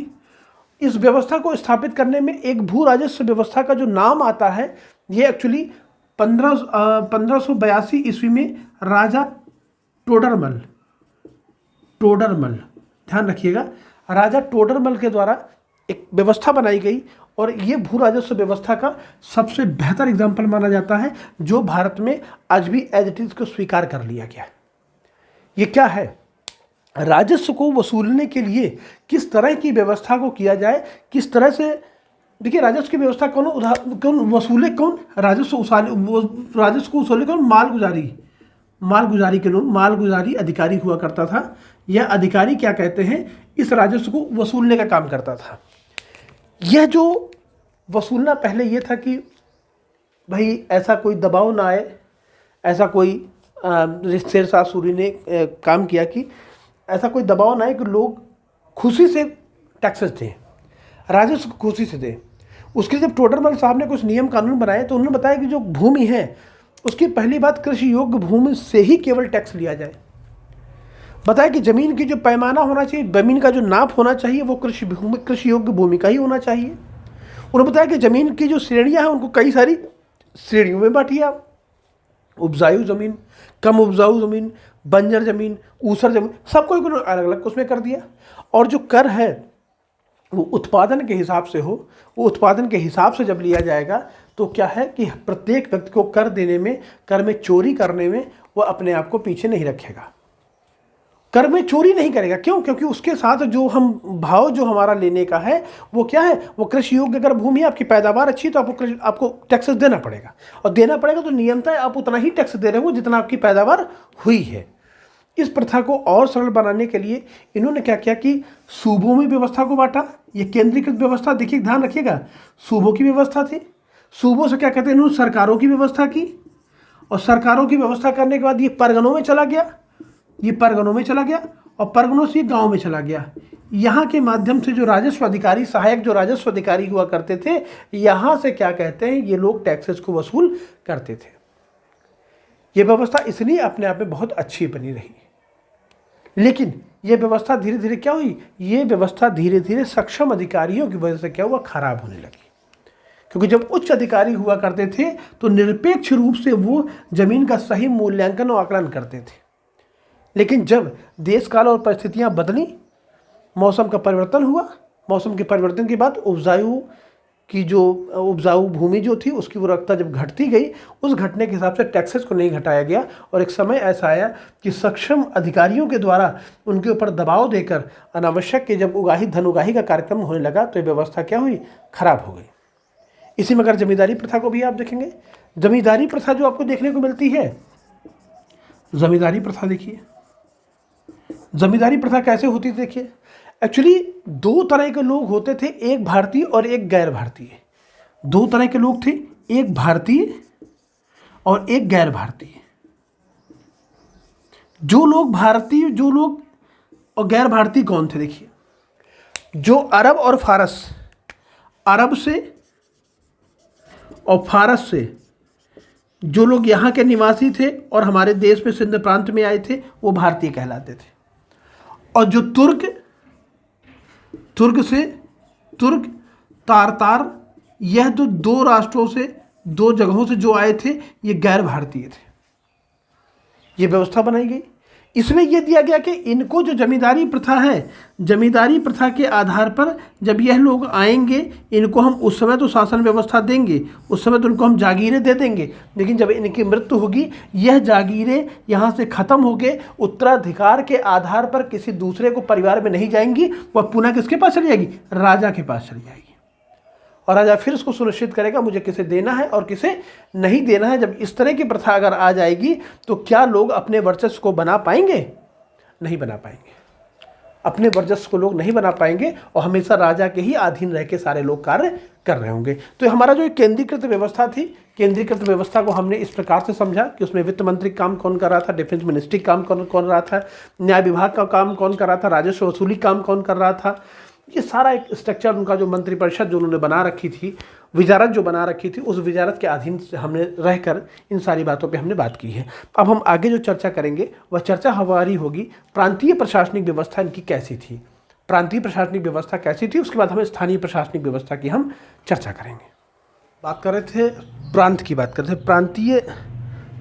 Speaker 1: इस व्यवस्था को स्थापित करने में एक भू राजस्व व्यवस्था का जो नाम आता है, ये एक्चुअली 1582 ईस्वी में राजा टोडरमल, ध्यान रखिएगा, राजा टोडरमल के द्वारा एक व्यवस्था बनाई गई, और ये भू राजस्व व्यवस्था का सबसे बेहतर एग्जाम्पल माना जाता है, जो भारत में आज भी एज इट इज़ को स्वीकार कर लिया गया। ये क्या है? राजस्व को वसूलने के लिए किस तरह की व्यवस्था को किया जाए, किस तरह से, देखिए राजस्व की व्यवस्था कौन वसूले, कौन राजस्व को वसूले कौन? मालगुजारी के लोग, मालगुजारी अधिकारी हुआ करता था। यह अधिकारी क्या कहते हैं, इस राजस्व को वसूलने का काम करता था। यह जो वसूलना, पहले यह था कि भाई ऐसा कोई दबाव ना आए, ऐसा कोई शेरशाह सूरी ने काम किया कि ऐसा कोई दबाव ना आए कि लोग खुशी से टैक्सेस दें, राजस्व खुशी से दें। उसके जब टोडरमल साहब ने कुछ नियम कानून बनाए तो उन्होंने बताया कि जो भूमि है उसकी पहली बात, कृषि योग्य भूमि से ही केवल टैक्स लिया जाए। बताया कि ज़मीन की जो पैमाना होना चाहिए, ज़मीन का जो नाप होना चाहिए वो कृषि योग्य भूमि का ही होना चाहिए। उन्होंने बताया कि ज़मीन की जो श्रेणियाँ हैं उनको कई सारी श्रेणियों में बांटिए आप, उपजाऊ ज़मीन, कम उपजाऊ ज़मीन, बंजर ज़मीन, ऊसर ज़मीन, सबको अलग अलग उसमें कर दिया। और जो कर है वो उत्पादन के हिसाब से हो, वो उत्पादन के हिसाब से जब लिया जाएगा तो क्या है कि प्रत्येक व्यक्ति को कर देने में, कर में चोरी करने में वो अपने आप को पीछे नहीं रखेगा, कर में चोरी नहीं करेगा। क्यों? क्योंकि उसके साथ जो हम भाव जो हमारा लेने का है वो क्या है, वो कृषि योग्य अगर भूमि है, आपकी पैदावार अच्छी तो आपको टैक्सेस देना पड़ेगा, और देना पड़ेगा तो नियमतः आप उतना ही टैक्स दे रहे हो जितना आपकी पैदावार हुई है। इस प्रथा को और सरल बनाने के लिए इन्होंने क्या किया कि सूबों में व्यवस्था को बांटा। ये केंद्रीकृत व्यवस्था, देखिए ध्यान रखिएगा, सूबों की व्यवस्था थी। सूबों से क्या कहते हैं, इन्होंने सरकारों की व्यवस्था की, और सरकारों की व्यवस्था करने के बाद ये परगनों में चला गया, ये परगनों में चला गया, और परगनों से गांव में चला गया। यहाँ के माध्यम से जो राजस्व अधिकारी, सहायक जो राजस्व अधिकारी हुआ करते थे, यहाँ से क्या कहते हैं, ये लोग टैक्सेस को वसूल करते थे। ये व्यवस्था इसलिए अपने आप में बहुत अच्छी बनी रही, लेकिन ये व्यवस्था धीरे धीरे क्या हुई, ये व्यवस्था धीरे धीरे सक्षम अधिकारियों की वजह से क्या हुआ, खराब होने लगी। क्योंकि जब उच्च अधिकारी हुआ करते थे तो निरपेक्ष रूप से वो जमीन का सही मूल्यांकन और आकलन करते थे, लेकिन जब देश काल और परिस्थितियां बदली, मौसम का परिवर्तन हुआ, मौसम के परिवर्तन के बाद उपजाऊ भूमि जो थी उसकी उर्वरकता जब घटती गई, उस घटने के हिसाब से टैक्सेस को नहीं घटाया गया, और एक समय ऐसा आया कि सक्षम अधिकारियों के द्वारा उनके ऊपर दबाव देकर अनावश्यक के जब धन उगाही का कार्यक्रम होने लगा तो ये व्यवस्था क्या हुई, खराब हो गई। इसी में अगर जमींदारी प्रथा को भी आप देखेंगे, जमींदारी प्रथा जो आपको देखने को मिलती है, जमींदारी प्रथा देखिए, जमींदारी प्रथा कैसे होती थी देखिए। एक्चुअली दो तरह के लोग होते थे, एक भारतीय और एक गैर भारतीय। दो तरह के लोग थे, एक भारतीय और एक गैर भारतीय। जो लोग और गैर भारतीय कौन थे देखिए, जो अरब और फारस, अरब से और फारस से जो लोग यहाँ के निवासी थे और हमारे देश में सिंध प्रांत में आए थे वो भारतीय कहलाते थे। और जो तुर्क तारतार, यह तो दो राष्ट्रों से, दो जगहों से जो आए थे, ये गैर भारतीय थे। ये व्यवस्था बनाई गई। इसमें यह दिया गया कि इनको जो जमींदारी प्रथा है, जमींदारी प्रथा के आधार पर जब यह लोग आएंगे, इनको हम उस समय तो शासन व्यवस्था देंगे, उस समय तो उनको हम जागीरें दे देंगे, लेकिन जब इनकी मृत्यु होगी, यह जागीरें यहाँ से खत्म होकर उत्तराधिकार के आधार पर किसी दूसरे को परिवार में नहीं जाएंगी, वह पुनः किसके पास चली जाएगी, राजा के पास चली जाएगी। और राजा फिर उसको सुनिश्चित करेगा मुझे किसे देना है और किसे नहीं देना है। जब इस तरह की प्रथा अगर आ जाएगी तो क्या लोग अपने वर्चस्व को बना पाएंगे? नहीं बना पाएंगे। अपने वर्चस्व को लोग नहीं बना पाएंगे और हमेशा राजा के ही अधीन रह के सारे लोग कार्य कर रहे होंगे। तो हमारा जो एक केंद्रीकृत व्यवस्था थी, केंद्रीकृत व्यवस्था को हमने इस प्रकार से समझा कि उसमें वित्त मंत्री काम कौन कर रहा था, डिफेंस मिनिस्ट्री काम कौन रहा था, न्याय विभाग का काम कौन कर रहा था, राजस्व वसूली काम कौन कर रहा था। ये सारा एक स्ट्रक्चर उनका जो मंत्रिपरिषद जो उन्होंने बना रखी थी, वजारत जो बना रखी थी, उस वजारत के अधीन से हमने रहकर इन सारी बातों पे हमने बात की है। अब हम आगे जो चर्चा करेंगे वह चर्चा हमारी होगी प्रांतीय प्रशासनिक व्यवस्था इनकी कैसी थी, प्रांतीय प्रशासनिक व्यवस्था कैसी थी। उसके बाद हमें स्थानीय प्रशासनिक व्यवस्था की हम चर्चा करेंगे। बात कर रहे थे प्रांत की, बात कर रहे थे प्रांतीय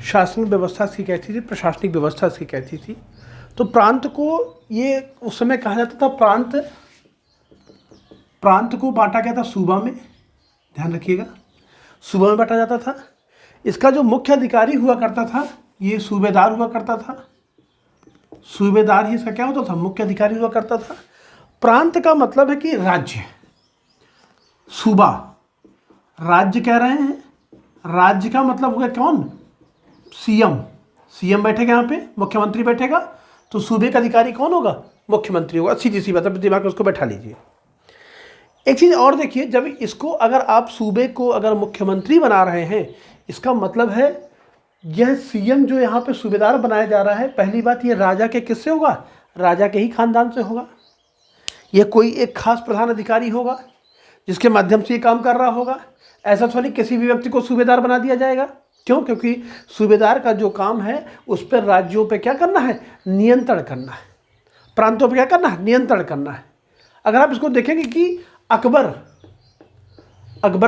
Speaker 1: शासन व्यवस्था इसकी कैसी थी, प्रशासनिक व्यवस्था इसकी कैसी थी। तो प्रांत को ये उस समय कहा जाता था, प्रांत को बांटा गया था सूबा में, ध्यान रखिएगा, सूबा में बांटा जाता था। इसका जो मुख्य अधिकारी हुआ करता था ये सूबेदार हुआ करता था, सूबेदार ही इसका क्या होता था, मुख्य अधिकारी हुआ करता था। प्रांत का मतलब है कि राज्य, सूबा राज्य कह रहे हैं, राज्य का मतलब होगा कौन, सीएम बैठेगा यहाँ पे, मुख्यमंत्री बैठेगा, तो सूबे का अधिकारी कौन होगा, मुख्यमंत्री होगा। सीधी सी बात है, दिमाग में उसको बैठा लीजिए। एक चीज़ और देखिए, जब इसको अगर आप सूबे को अगर मुख्यमंत्री बना रहे हैं, इसका मतलब है यह सीएम जो यहाँ पे सूबेदार बनाया जा रहा है, पहली बात ये राजा के किससे होगा, राजा के ही खानदान से होगा। यह कोई एक खास प्रधान अधिकारी होगा जिसके माध्यम से ये काम कर रहा होगा। ऐसा थोड़ी किसी भी व्यक्ति को सूबेदार बना दिया जाएगा। क्यों? क्योंकि सूबेदार का जो काम है उस पर राज्यों पे क्या करना है, नियंत्रण करना है, प्रांतों पे क्या करना है, नियंत्रण करना है। अगर आप इसको देखेंगे कि अकबर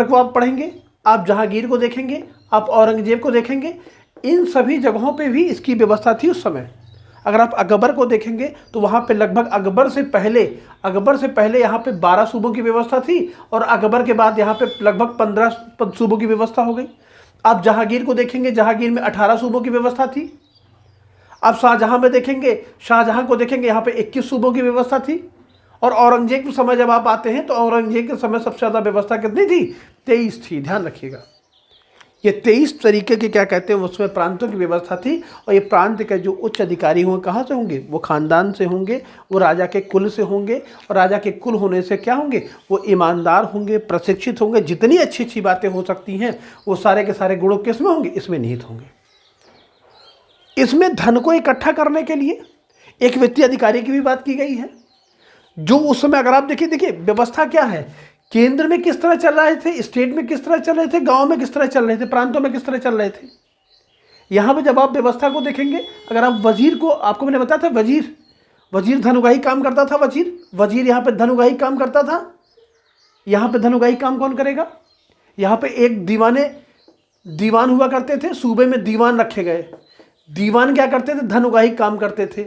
Speaker 1: को आप पढ़ेंगे, आप जहांगीर को देखेंगे, आप औरंगजेब को देखेंगे, इन सभी जगहों पे भी इसकी व्यवस्था थी उस समय। अगर आप अकबर को देखेंगे तो वहाँ पे लगभग अकबर से पहले यहाँ पे 12 सूबों की व्यवस्था थी और अकबर के बाद यहाँ पे लगभग 15 सूबों की व्यवस्था हो गई। आप जहांगीर को देखेंगे, जहांगीर में 18 सूबों की व्यवस्था थी। आप शाहजहां में देखेंगे, शाहजहां को देखेंगे, यहाँ पे 21 सूबों की व्यवस्था थी। और औरंगजेब के समय जब आप आते हैं तो औरंगजेब के समय सबसे ज़्यादा व्यवस्था कितनी थी, 23 थी। ध्यान रखिएगा, ये 23 तरीके के क्या कहते हैं उसमें प्रांतों की व्यवस्था थी। और ये प्रांत के जो उच्च अधिकारी होंगे कहाँ से होंगे, वो खानदान से होंगे, वो राजा के कुल से होंगे। और राजा के कुल होने से क्या होंगे, वो ईमानदार होंगे, प्रशिक्षित होंगे। जितनी अच्छी अच्छी बातें हो सकती हैं वो सारे के सारे गुणों किसमें होंगे, इसमें निहित होंगे। इसमें धन को इकट्ठा करने के लिए एक वित्तीय अधिकारी की भी बात की गई है, जो उस समय अगर आप देखिए व्यवस्था क्या है, केंद्र में किस तरह चल रहे थे, स्टेट में किस तरह चल रहे थे, गांव में किस तरह चल रहे थे, प्रांतों में किस तरह चल रहे थे। यहाँ पे जब आप व्यवस्था को देखेंगे, अगर आप वजीर को, आपको मैंने बताया था वजीर धनुगाही काम करता था। वजीर यहाँ पे धनुगाही काम करता था। यहाँ पे धनुगाही काम कौन करेगा, यहाँ पे एक दीवान हुआ करते थे, सूबे में दीवान रखे गए। दीवान क्या करते थे, धनुगाही काम करते थे।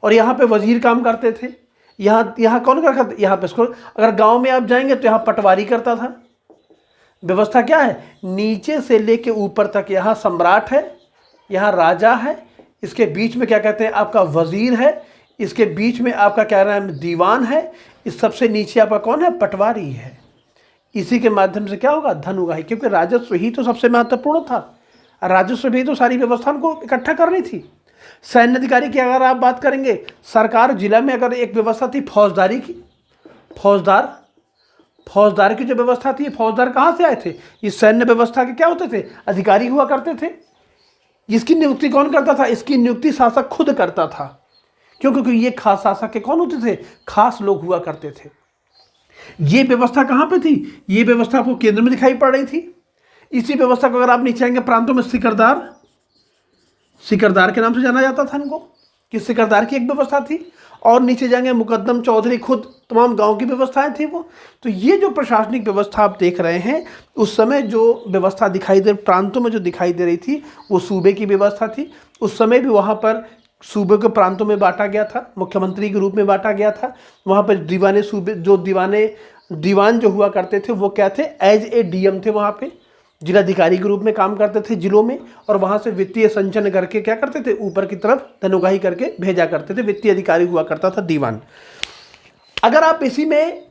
Speaker 1: और यहाँ पे वजीर काम करते थे। यहाँ कौन करता था, यहाँ पे इसको, अगर गांव में आप जाएंगे तो यहाँ पटवारी करता था। व्यवस्था क्या है, नीचे से लेके ऊपर तक, यहाँ सम्राट है, यहाँ राजा है, इसके बीच में क्या कहते हैं आपका वजीर है, इसके बीच में आपका क्या नाम है, दीवान है, इस सबसे नीचे आपका कौन है, पटवारी है। इसी के माध्यम से क्या होगा, धन उगाही, क्योंकि राजस्व ही तो सबसे महत्वपूर्ण था। राजस्व भी तो सारी व्यवस्था को इकट्ठा करनी थी। सैन्य अधिकारी की अगर आप बात करेंगे, सरकार जिला में अगर एक व्यवस्था थी फौजदारी की, फौजदार की जो व्यवस्था थी, फौजदार कहाँ से आए थे, ये सैन्य व्यवस्था के क्या होते थे, अधिकारी हुआ करते थे। इसकी नियुक्ति कौन करता था, इसकी नियुक्ति शासक खुद करता था। क्यों? क्योंकि ये खास शासक के कौन होते थे, खास लोग हुआ करते थे। ये व्यवस्था कहाँ पे थी, ये व्यवस्था आपको केंद्र में दिखाई पड़ रही थी। इसी व्यवस्था को अगर आप नीचे आएंगे, प्रांतों में सिकरदार के नाम से जाना जाता था इनको, कि सिकरदार की एक व्यवस्था थी। और नीचे जाएंगे, मुकद्दम, चौधरी, खुद तमाम गांव की व्यवस्थाएं थी वो। तो ये जो प्रशासनिक व्यवस्था आप देख रहे हैं, उस समय जो व्यवस्था दिखाई दे, प्रांतों में जो दिखाई दे रही थी, वो सूबे की व्यवस्था थी। उस समय भी वहाँ पर सूबे को प्रांतों में बांटा गया था, मुख्यमंत्री के रूप में बांटा गया था। वहाँ पर दीवान जो हुआ करते थे वो क्या थे, एज ए डीएम थे, वहाँ पे जिलाधिकारी के रूप में काम करते थे जिलों में। और वहाँ से वित्तीय संचलन करके क्या करते थे, ऊपर की तरफ धनुगाही करके भेजा करते थे। वित्तीय अधिकारी हुआ करता था दीवान। अगर आप इसी में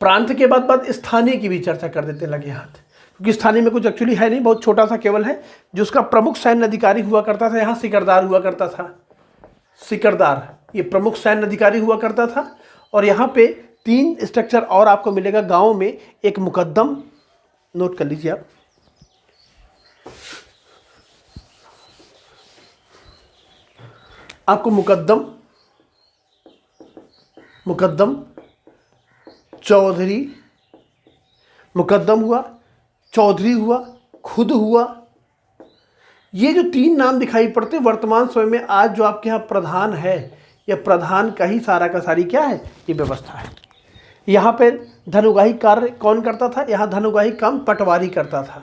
Speaker 1: प्रांत के बाद स्थानीय की भी चर्चा कर देते लगे हाथ, क्योंकि स्थानीय में कुछ एक्चुअली है नहीं, बहुत छोटा सा केवल है। जो उसका प्रमुख सैन्य अधिकारी हुआ करता था, यहाँ सिकरदार हुआ करता था। सिकरदार ये प्रमुख सैन्य अधिकारी हुआ करता था। और यहाँ पे 3 स्ट्रक्चर और आपको मिलेगा गाँव में। एक मुकद्दम, नोट कर लीजिए आप, आपको मुकद्दम, चौधरी, मुकद्दम हुआ, चौधरी हुआ, खुद हुआ। ये जो 3 नाम दिखाई पड़ते वर्तमान समय में, आज जो आपके यहाँ प्रधान है, या प्रधान का ही सारा का सारी क्या है, ये व्यवस्था है। यहाँ पे धनुगाही कार्य कौन करता था, यहाँ धनुगाही काम पटवारी करता था।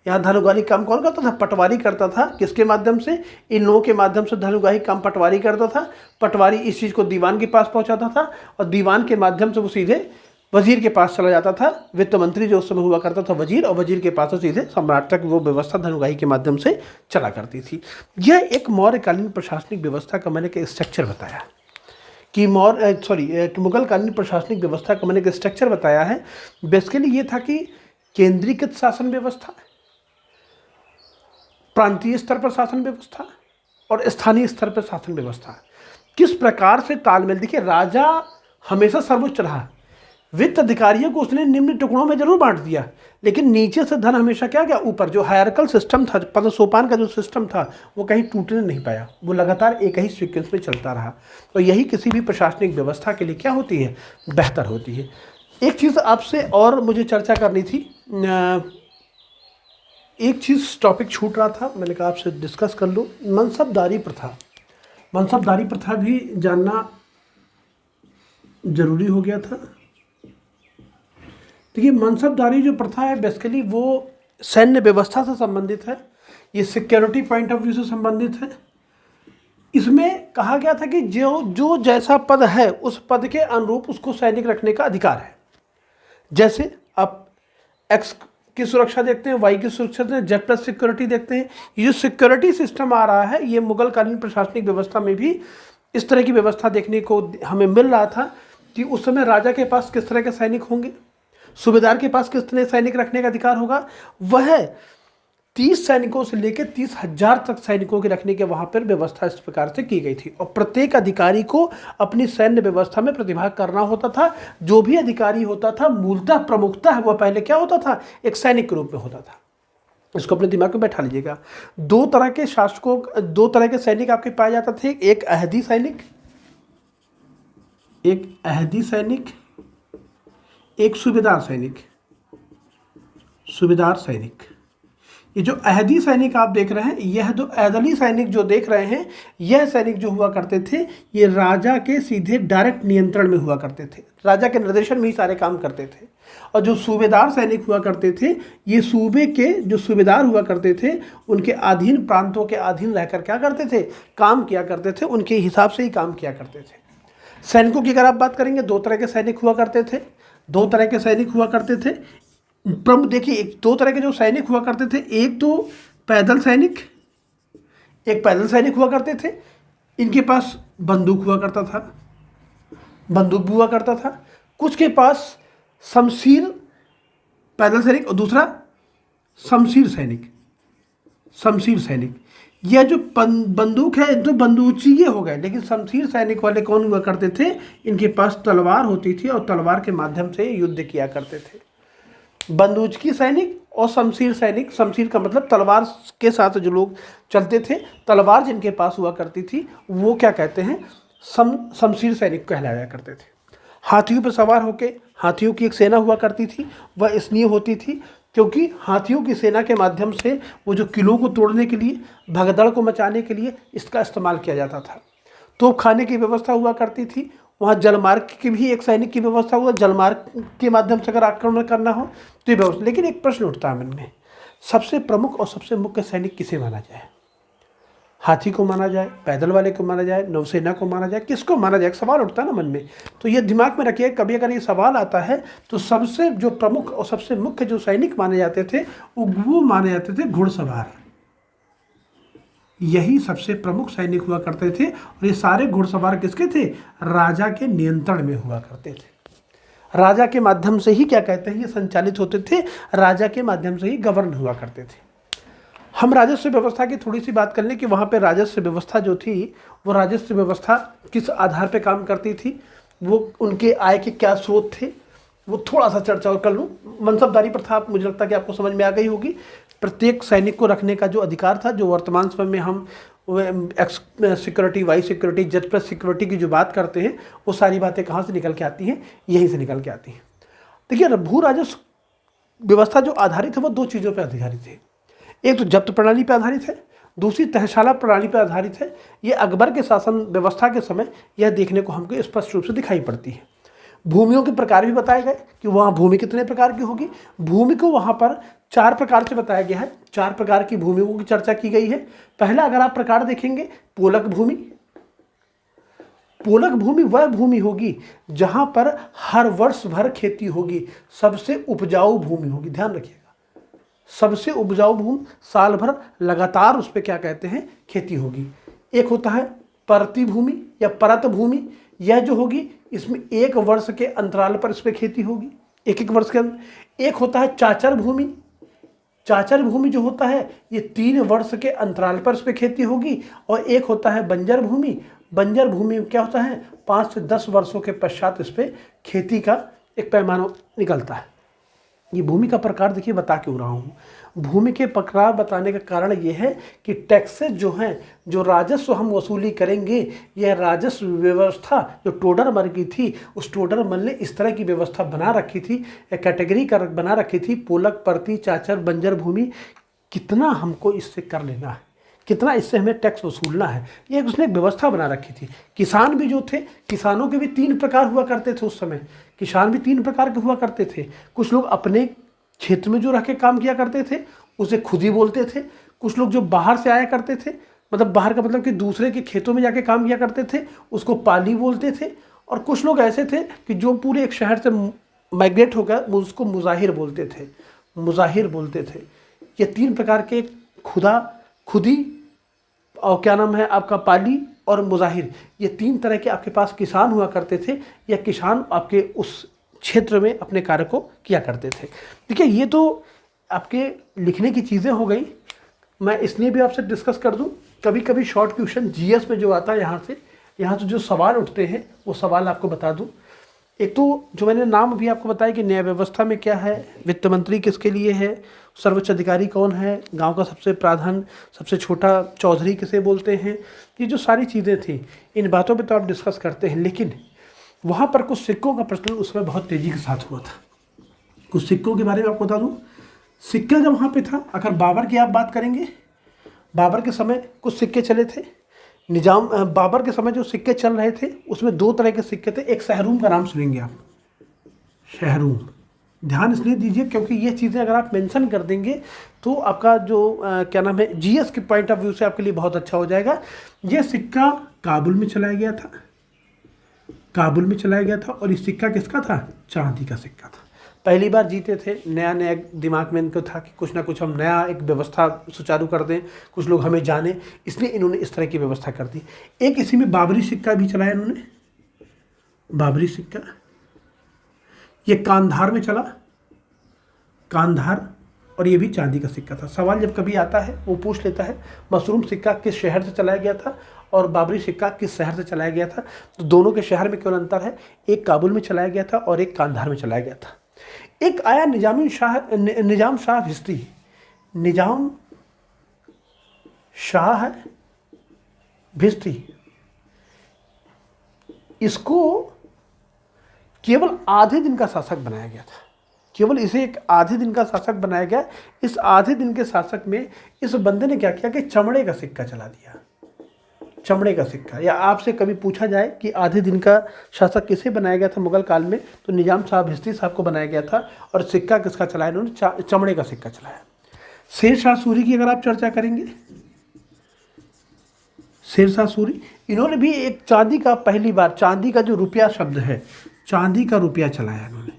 Speaker 1: यहाँ धनुगाही काम कौन करता था, पटवारी करता था। किसके माध्यम से, इन लोगों के माध्यम से धनुगाही काम पटवारी करता था। पटवारी इस चीज़ को दीवान के पास पहुँचाता था, और दीवान के माध्यम से वो सीधे वजीर के पास चला जाता था। वित्त मंत्री जो उस समय हुआ करता था वजीर, और वजीर के पास से सीधे सम्राट तक वो व्यवस्था धनुगाही के माध्यम से चला करती थी। यह एक मौर्यकालीन प्रशासनिक व्यवस्था का मैंने एक स्ट्रक्चर बताया कि मुगलकालीन प्रशासनिक व्यवस्था का मैंने एक स्ट्रक्चर बताया है। बेसिकली ये था कि केंद्रीकृत शासन व्यवस्था, प्रांतीय स्तर पर शासन व्यवस्था और स्थानीय स्तर पर शासन व्यवस्था किस प्रकार से तालमेल। देखिए, राजा हमेशा सर्वोच्च रहा, वित्त अधिकारियों को उसने निम्न टुकड़ों में जरूर बांट दिया, लेकिन नीचे से धन हमेशा क्या गया ऊपर। जो हायरार्कल सिस्टम था, पद सोपान का जो सिस्टम था, वो कहीं टूटने नहीं पाया, वो लगातार एक ही सीक्वेंस में चलता रहा। तो यही किसी भी प्रशासनिक व्यवस्था के लिए क्या होती है, बेहतर होती है। एक चीज़ आपसे और मुझे चर्चा करनी थी, एक चीज़ टॉपिक छूट रहा था, मैंने कहा आपसे डिस्कस कर लूँ। मनसबदारी प्रथा, मनसबदारी प्रथा भी जानना जरूरी हो गया था। देखिए, मनसबदारी जो प्रथा है बेसिकली वो सैन्य व्यवस्था से संबंधित है, ये सिक्योरिटी पॉइंट ऑफ व्यू से संबंधित है। इसमें कहा गया था कि जो जैसा पद है उस पद के अनुरूप उसको सैनिक रखने का अधिकार है। जैसे आप एक्स की सुरक्षा देखते हैं, वाई की सुरक्षा देखते हैं, जेड प्लस सिक्योरिटी देखते हैं। ये जो सिक्योरिटी सिस्टम आ रहा है, ये मुगल कालीन प्रशासनिक व्यवस्था में भी इस तरह की व्यवस्था देखने को हमें मिल रहा था कि उस समय राजा के पास किस तरह के सैनिक होंगे, सूबेदार के पास किस तरह सैनिक रखने का अधिकार होगा। वह 30 सैनिकों से लेकर 30,000 तक सैनिकों के रखने के वहाँ पर व्यवस्था इस प्रकार से की गई थी, और प्रत्येक अधिकारी को अपनी सैन्य व्यवस्था में प्रतिभाग करना होता था। जो भी अधिकारी होता था मूलतः प्रमुखतः वह पहले क्या होता था, एक सैनिक के रूप में होता था। इसको अपने दिमाग में बैठा लीजिएगा। दो तरह के शासकों, दो तरह के सैनिक आपके पाए जाते थे, एक अहदी सैनिक, एक अहदी सैनिक, एक सूबेदार सैनिक। सूबेदार सैनिक, ये जो अहदी सैनिक आप देख रहे हैं, यह जो अहदली सैनिक जो देख रहे हैं, यह सैनिक जो हुआ करते थे ये राजा के सीधे डायरेक्ट नियंत्रण में हुआ करते थे, राजा के निर्देशन में ही सारे काम करते थे। और जो सूबेदार सैनिक हुआ करते थे, ये सूबे के जो सूबेदार हुआ करते थे उनके अधीन प्रांतों के अधीन रहकर क्या करते थे, काम किया करते थे, उनके हिसाब से ही काम किया करते थे। सैनिकों की अगर आप बात करेंगे, दो तरह के सैनिक हुआ करते थे, दो तरह के सैनिक हुआ करते थे। प्रमुख देखिए, दो तरह के जो सैनिक हुआ करते थे, एक तो पैदल सैनिक, एक पैदल सैनिक हुआ करते थे। इनके पास बंदूक हुआ करता था, बंदूक भी हुआ करता था। कुछ के पास शमशीर, पैदल सैनिक, और दूसरा शमशीर सैनिक, शमशीर सैनिक। यह जो बंदूक है तो बंदूकीय हो गए, लेकिन शमशीर सैनिक वाले कौन हुआ करते थे, इनके पास तलवार होती थी और तलवार के माध्यम से युद्ध किया करते थे। बंदूकी सैनिक और शमशीर सैनिक, शमशीर का मतलब तलवार के साथ जो लोग चलते थे, तलवार जिनके पास हुआ करती थी वो क्या कहते हैं, शमशीर सैनिक कहलाया करते थे। हाथियों पर सवार होके, हाथियों की एक सेना हुआ करती थी, वह इसलिए होती थी क्योंकि हाथियों की सेना के माध्यम से वो जो किलों को तोड़ने के लिए, भगदड़ को मचाने के लिए इसका इस्तेमाल किया जाता था। तोप खाने की व्यवस्था हुआ करती थी। वहाँ जलमार्ग की भी एक सैनिक की व्यवस्था हुआ, जलमार्ग के माध्यम से अगर आक्रमण करना हो तो ये व्यवस्था। लेकिन एक प्रश्न उठता है मन में, सबसे प्रमुख और सबसे मुख्य सैनिक किसे माना जाए? हाथी को माना जाए, पैदल वाले को माना जाए, नौसेना को माना जाए, किसको माना जाए? एक सवाल उठता है ना मन में। तो ये दिमाग में रखिए, कभी अगर ये सवाल आता है तो सबसे जो प्रमुख और सबसे मुख्य जो सैनिक माने जाते थे वो माने जाते थे घुड़सवार। यही सबसे प्रमुख सैनिक हुआ करते थे, और ये सारे घुड़सवार किसके थे? राजा के नियंत्रण में हुआ करते थे। राजा के माध्यम से ही क्या कहते हैं ये संचालित होते थे, राजा के माध्यम से ही गवर्न हुआ करते थे। हम राजस्व व्यवस्था की थोड़ी सी बात कर लें कि वहाँ पे राजस्व व्यवस्था जो थी वो राजस्व व्यवस्था किस आधार पे काम करती थी, वो उनके आय के क्या स्रोत थे, वो थोड़ा सा चर्चा और कर लूँ। मनसबदारी प्रथा आप, मुझे लगता है कि आपको समझ में आ गई होगी। प्रत्येक सैनिक को रखने का जो अधिकार था, जो वर्तमान समय में हम X security, Y security, Z plus security की जो बात करते हैं, वो सारी बातें कहाँ से निकल के आती हैं? यहीं से निकल के आती हैं। देखिए, भू राजस्व व्यवस्था जो आधारित है वो दो चीज़ों पर आधारित है। एक तो जब्त प्रणाली पर आधारित है, दूसरी तहशाला प्रणाली पर आधारित है। ये अकबर के शासन व्यवस्था के समय यह देखने को हमको स्पष्ट रूप से दिखाई पड़ती है। भूमियों के प्रकार भी बताए गए कि वहाँ भूमि कितने प्रकार की होगी। भूमि को वहाँ पर 4 प्रकार से बताया गया है, 4 प्रकार की भूमियों की चर्चा की गई है। पहला अगर आप प्रकार देखेंगे, पोलक भूमि। पोलक भूमि वह भूमि होगी जहाँ पर हर वर्ष भर खेती होगी, सबसे उपजाऊ भूमि होगी। ध्यान रखिएगा, सबसे उपजाऊ भूमि, साल भर लगातार उस पर क्या कहते हैं, खेती होगी। एक होता है परती भूमि या परत भूमि, यह जो होगी इसमें 1 वर्ष के अंतराल पर इस पर खेती होगी, एक वर्ष के अंदर। एक होता है चाचर भूमि। चाचर भूमि जो होता है ये 3 वर्ष के अंतराल पर इस पर खेती होगी। और एक होता है बंजर भूमि। बंजर भूमि क्या होता है, 5 से 10 वर्षों के पश्चात इस पर खेती का एक पैमाना निकलता है। ये भूमि का प्रकार देखिए बता क्यों रहा हूँ। भूमि के प्रकार बताने का कारण ये है कि टैक्सेस जो हैं, जो राजस्व हम वसूली करेंगे, यह राजस्व व्यवस्था जो टोडरमल की थी, उस टोडरमल ने इस तरह की व्यवस्था बना रखी थी, एक कैटेगरी कर बना रखी थी, पोलक, परती, चाचर, बंजर भूमि, कितना हमको इससे कर लेना है, कितना इससे हमें टैक्स वसूलना है, ये उसने एक व्यवस्था बना रखी थी। किसान भी जो थे, किसानों के भी 3 प्रकार हुआ करते थे उस समय। किसान भी 3 प्रकार के हुआ करते थे। कुछ लोग अपने क्षेत्र में जो रह के काम किया करते थे उसे खुद ही बोलते थे। कुछ लोग जो बाहर से आया करते थे, मतलब बाहर का मतलब कि दूसरे के खेतों में जाके काम किया करते थे, उसको पाली बोलते थे। और कुछ लोग ऐसे थे कि जो पूरे एक शहर से माइग्रेट होकर उसको मुजाहिर बोलते थे, मुजाहिर बोलते थे। ये 3 प्रकार के खुदी और क्या नाम है आपका पाली और मुजाहिर, ये 3 तरह के आपके पास किसान हुआ करते थे, या किसान आपके उस क्षेत्र में अपने कार्य को किया करते थे। देखिए ये तो आपके लिखने की चीज़ें हो गई, मैं इसलिए भी आपसे डिस्कस कर दूं। कभी कभी शॉर्ट क्वेश्चन जीएस में जो आता है यहाँ से जो सवाल उठते हैं वो सवाल आपको बता दूं। एक तो जो मैंने नाम अभी आपको बताया कि न्याय व्यवस्था में क्या है, वित्त मंत्री किसके लिए है, सर्वोच्च अधिकारी कौन है, गांव का सबसे प्रधान, सबसे छोटा चौधरी किसे बोलते हैं, ये जो सारी चीज़ें थी, इन बातों पे तो आप डिस्कस करते हैं। लेकिन वहाँ पर कुछ सिक्कों का प्रचलन उसमें बहुत तेज़ी के साथ हुआ था। कुछ सिक्कों के बारे में आपको बता दूँ। सिक्का जब वहाँ पे था, अगर बाबर की आप बात करेंगे, बाबर के समय कुछ सिक्के चले थे। बाबर के समय जो सिक्के चल रहे थे उसमें 2 तरह के सिक्के थे। एक शहरूम का नाम सुनेंगे आप, शहरूम, ध्यान इसलिए दीजिए क्योंकि ये चीज़ें अगर आप मेंशन कर देंगे तो आपका जो क्या नाम है जीएस के पॉइंट ऑफ व्यू से आपके लिए बहुत अच्छा हो जाएगा। ये सिक्का काबुल में चलाया गया था, काबुल में चलाया गया था। और ये सिक्का किसका था? चांदी का सिक्का था। पहली बार जीते थे, नया नया दिमाग में इनको था कि कुछ ना कुछ हम नया एक व्यवस्था सुचारू कर दें, कुछ लोग हमें जाने, इसलिए इन्होंने इस तरह की व्यवस्था कर दी। एक इसी में बाबरी सिक्का भी चलाया इन्होंने, बाबरी सिक्का, ये कांधार में चला, कांधार, और ये भी चांदी का सिक्का था। सवाल जब कभी आता है वो पूछ लेता है मशरूम सिक्का किस शहर से चलाया गया था और बाबरी सिक्का किस शहर से चलाया गया था। तो दोनों के शहर में केवल अंतर है, एक काबुल में चलाया गया था और एक कांधार में चलाया गया था। एक आया निजाम शाह भिस्ती, निजाम शाह भिस्ती, इसको केवल आधे दिन का शासक बनाया गया था, केवल इसे एक आधे दिन का शासक बनाया गया। इस आधे दिन के शासक में इस बंदे ने क्या किया कि चमड़े का सिक्का चला दिया, चमड़े का सिक्का। या आपसे कभी पूछा जाए कि आधे दिन का शासक किसे बनाया गया था मुगल काल में, तो निजाम शाह भिस्ती साहब को बनाया गया था। और सिक्का किसका चलाया इन्होंने? चमड़े का सिक्का चलाया। शेर शाह सूरी की अगर आप चर्चा करेंगे, शेर शाह सूरी, इन्होंने भी एक चांदी का, पहली बार चांदी का जो रुपया शब्द है, चांदी का रुपया चलाया इन्होंने।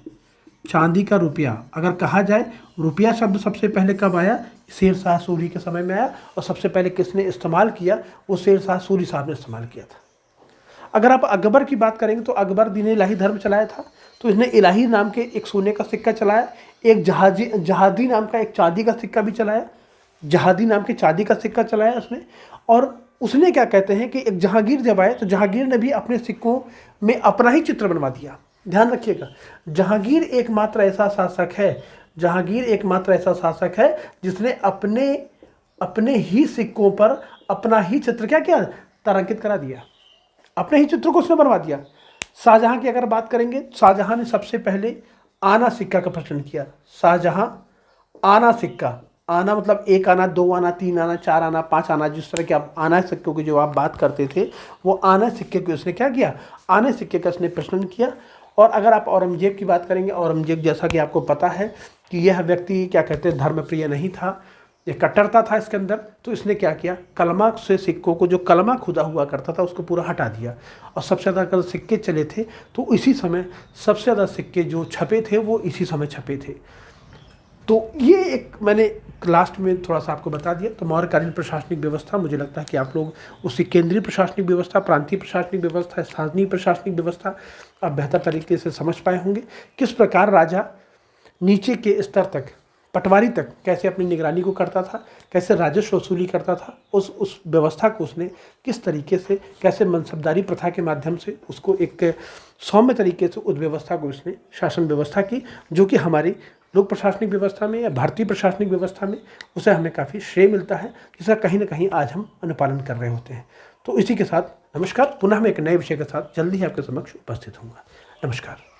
Speaker 1: चांदी का रुपया अगर कहा जाए, रुपया शब्द सबसे पहले कब आया? शेर शाह सूरी के समय में आया। और सबसे पहले किसने इस्तेमाल किया? वो शेर शाह सूरी साहब ने इस्तेमाल किया था। अगर आप अकबर की बात करेंगे तो अकबर दीन इलाही धर्म चलाया था, तो इसने इलाही नाम के एक सोने का सिक्का चलाया। एक जहादी नाम का एक चांदी का सिक्का भी चलाया, जहादी नाम के चांदी का सिक्का चलाया उसने। और उसने क्या कहते हैं कि एक जहांगीर जब आए तो जहांगीर ने भी अपने सिक्कों में अपना ही चित्र बनवा दिया। ध्यान रखिएगा, जहांगीर एकमात्र ऐसा शासक है, जहांगीर एकमात्र ऐसा शासक है जिसने अपने ही सिक्कों पर अपना ही चित्र क्या किया? तारांकित करा दिया, अपने ही चित्र को उसने बनवा दिया। शाहजहां की अगर बात करेंगे, शाहजहां ने सबसे पहले आना सिक्का का प्रचलन किया। शाहजहां आना सिक्का, आना मतलब 1 आना, 2 आना, 3 आना, 4 आना, 5 आना, जिस तरह के आप आना सिक्कों की जो आप बात करते थे, वो आना सिक्के को उसने क्या किया? आने सिक्के का उसने प्रचलन किया। और अगर आप औरंगजेब की बात करेंगे, औरंगजेब जैसा कि आपको पता है कि यह व्यक्ति क्या कहते हैं, धर्मप्रिय नहीं था, ये कट्टरता था इसके अंदर। तो इसने क्या किया? कलमा से सिक्कों को, जो कलमा खुदा हुआ करता था, उसको पूरा हटा दिया। और सबसे ज़्यादा अगर सिक्के चले थे तो इसी समय सबसे ज़्यादा सिक्के जो छपे थे वो इसी समय छपे थे। तो ये एक मैंने लास्ट में थोड़ा सा आपको बता दिया। तो मौर्यकालीन प्रशासनिक व्यवस्था, मुझे लगता है कि आप लोग उसकी केंद्रीय प्रशासनिक व्यवस्था, प्रांतीय प्रशासनिक व्यवस्था, स्थानीय प्रशासनिक व्यवस्था आप बेहतर तरीके से समझ पाए होंगे। किस प्रकार राजा नीचे के स्तर तक पटवारी तक कैसे अपनी निगरानी को करता था, कैसे राजस्व वसूली करता था, उस व्यवस्था को उसने किस तरीके से, कैसे मनसबदारी प्रथा के माध्यम से उसको एक सौम्य तरीके से उस व्यवस्था को उसने शासन व्यवस्था की, जो कि हमारी लोक प्रशासनिक व्यवस्था में या भारतीय प्रशासनिक व्यवस्था में उसे हमें काफ़ी श्रेय मिलता है, जिसका कहीं ना कहीं आज हम अनुपालन कर रहे होते हैं। तो इसी के साथ नमस्कार, पुनः मैं एक नए विषय के साथ जल्दी ही आपके समक्ष उपस्थित होऊंगा। नमस्कार।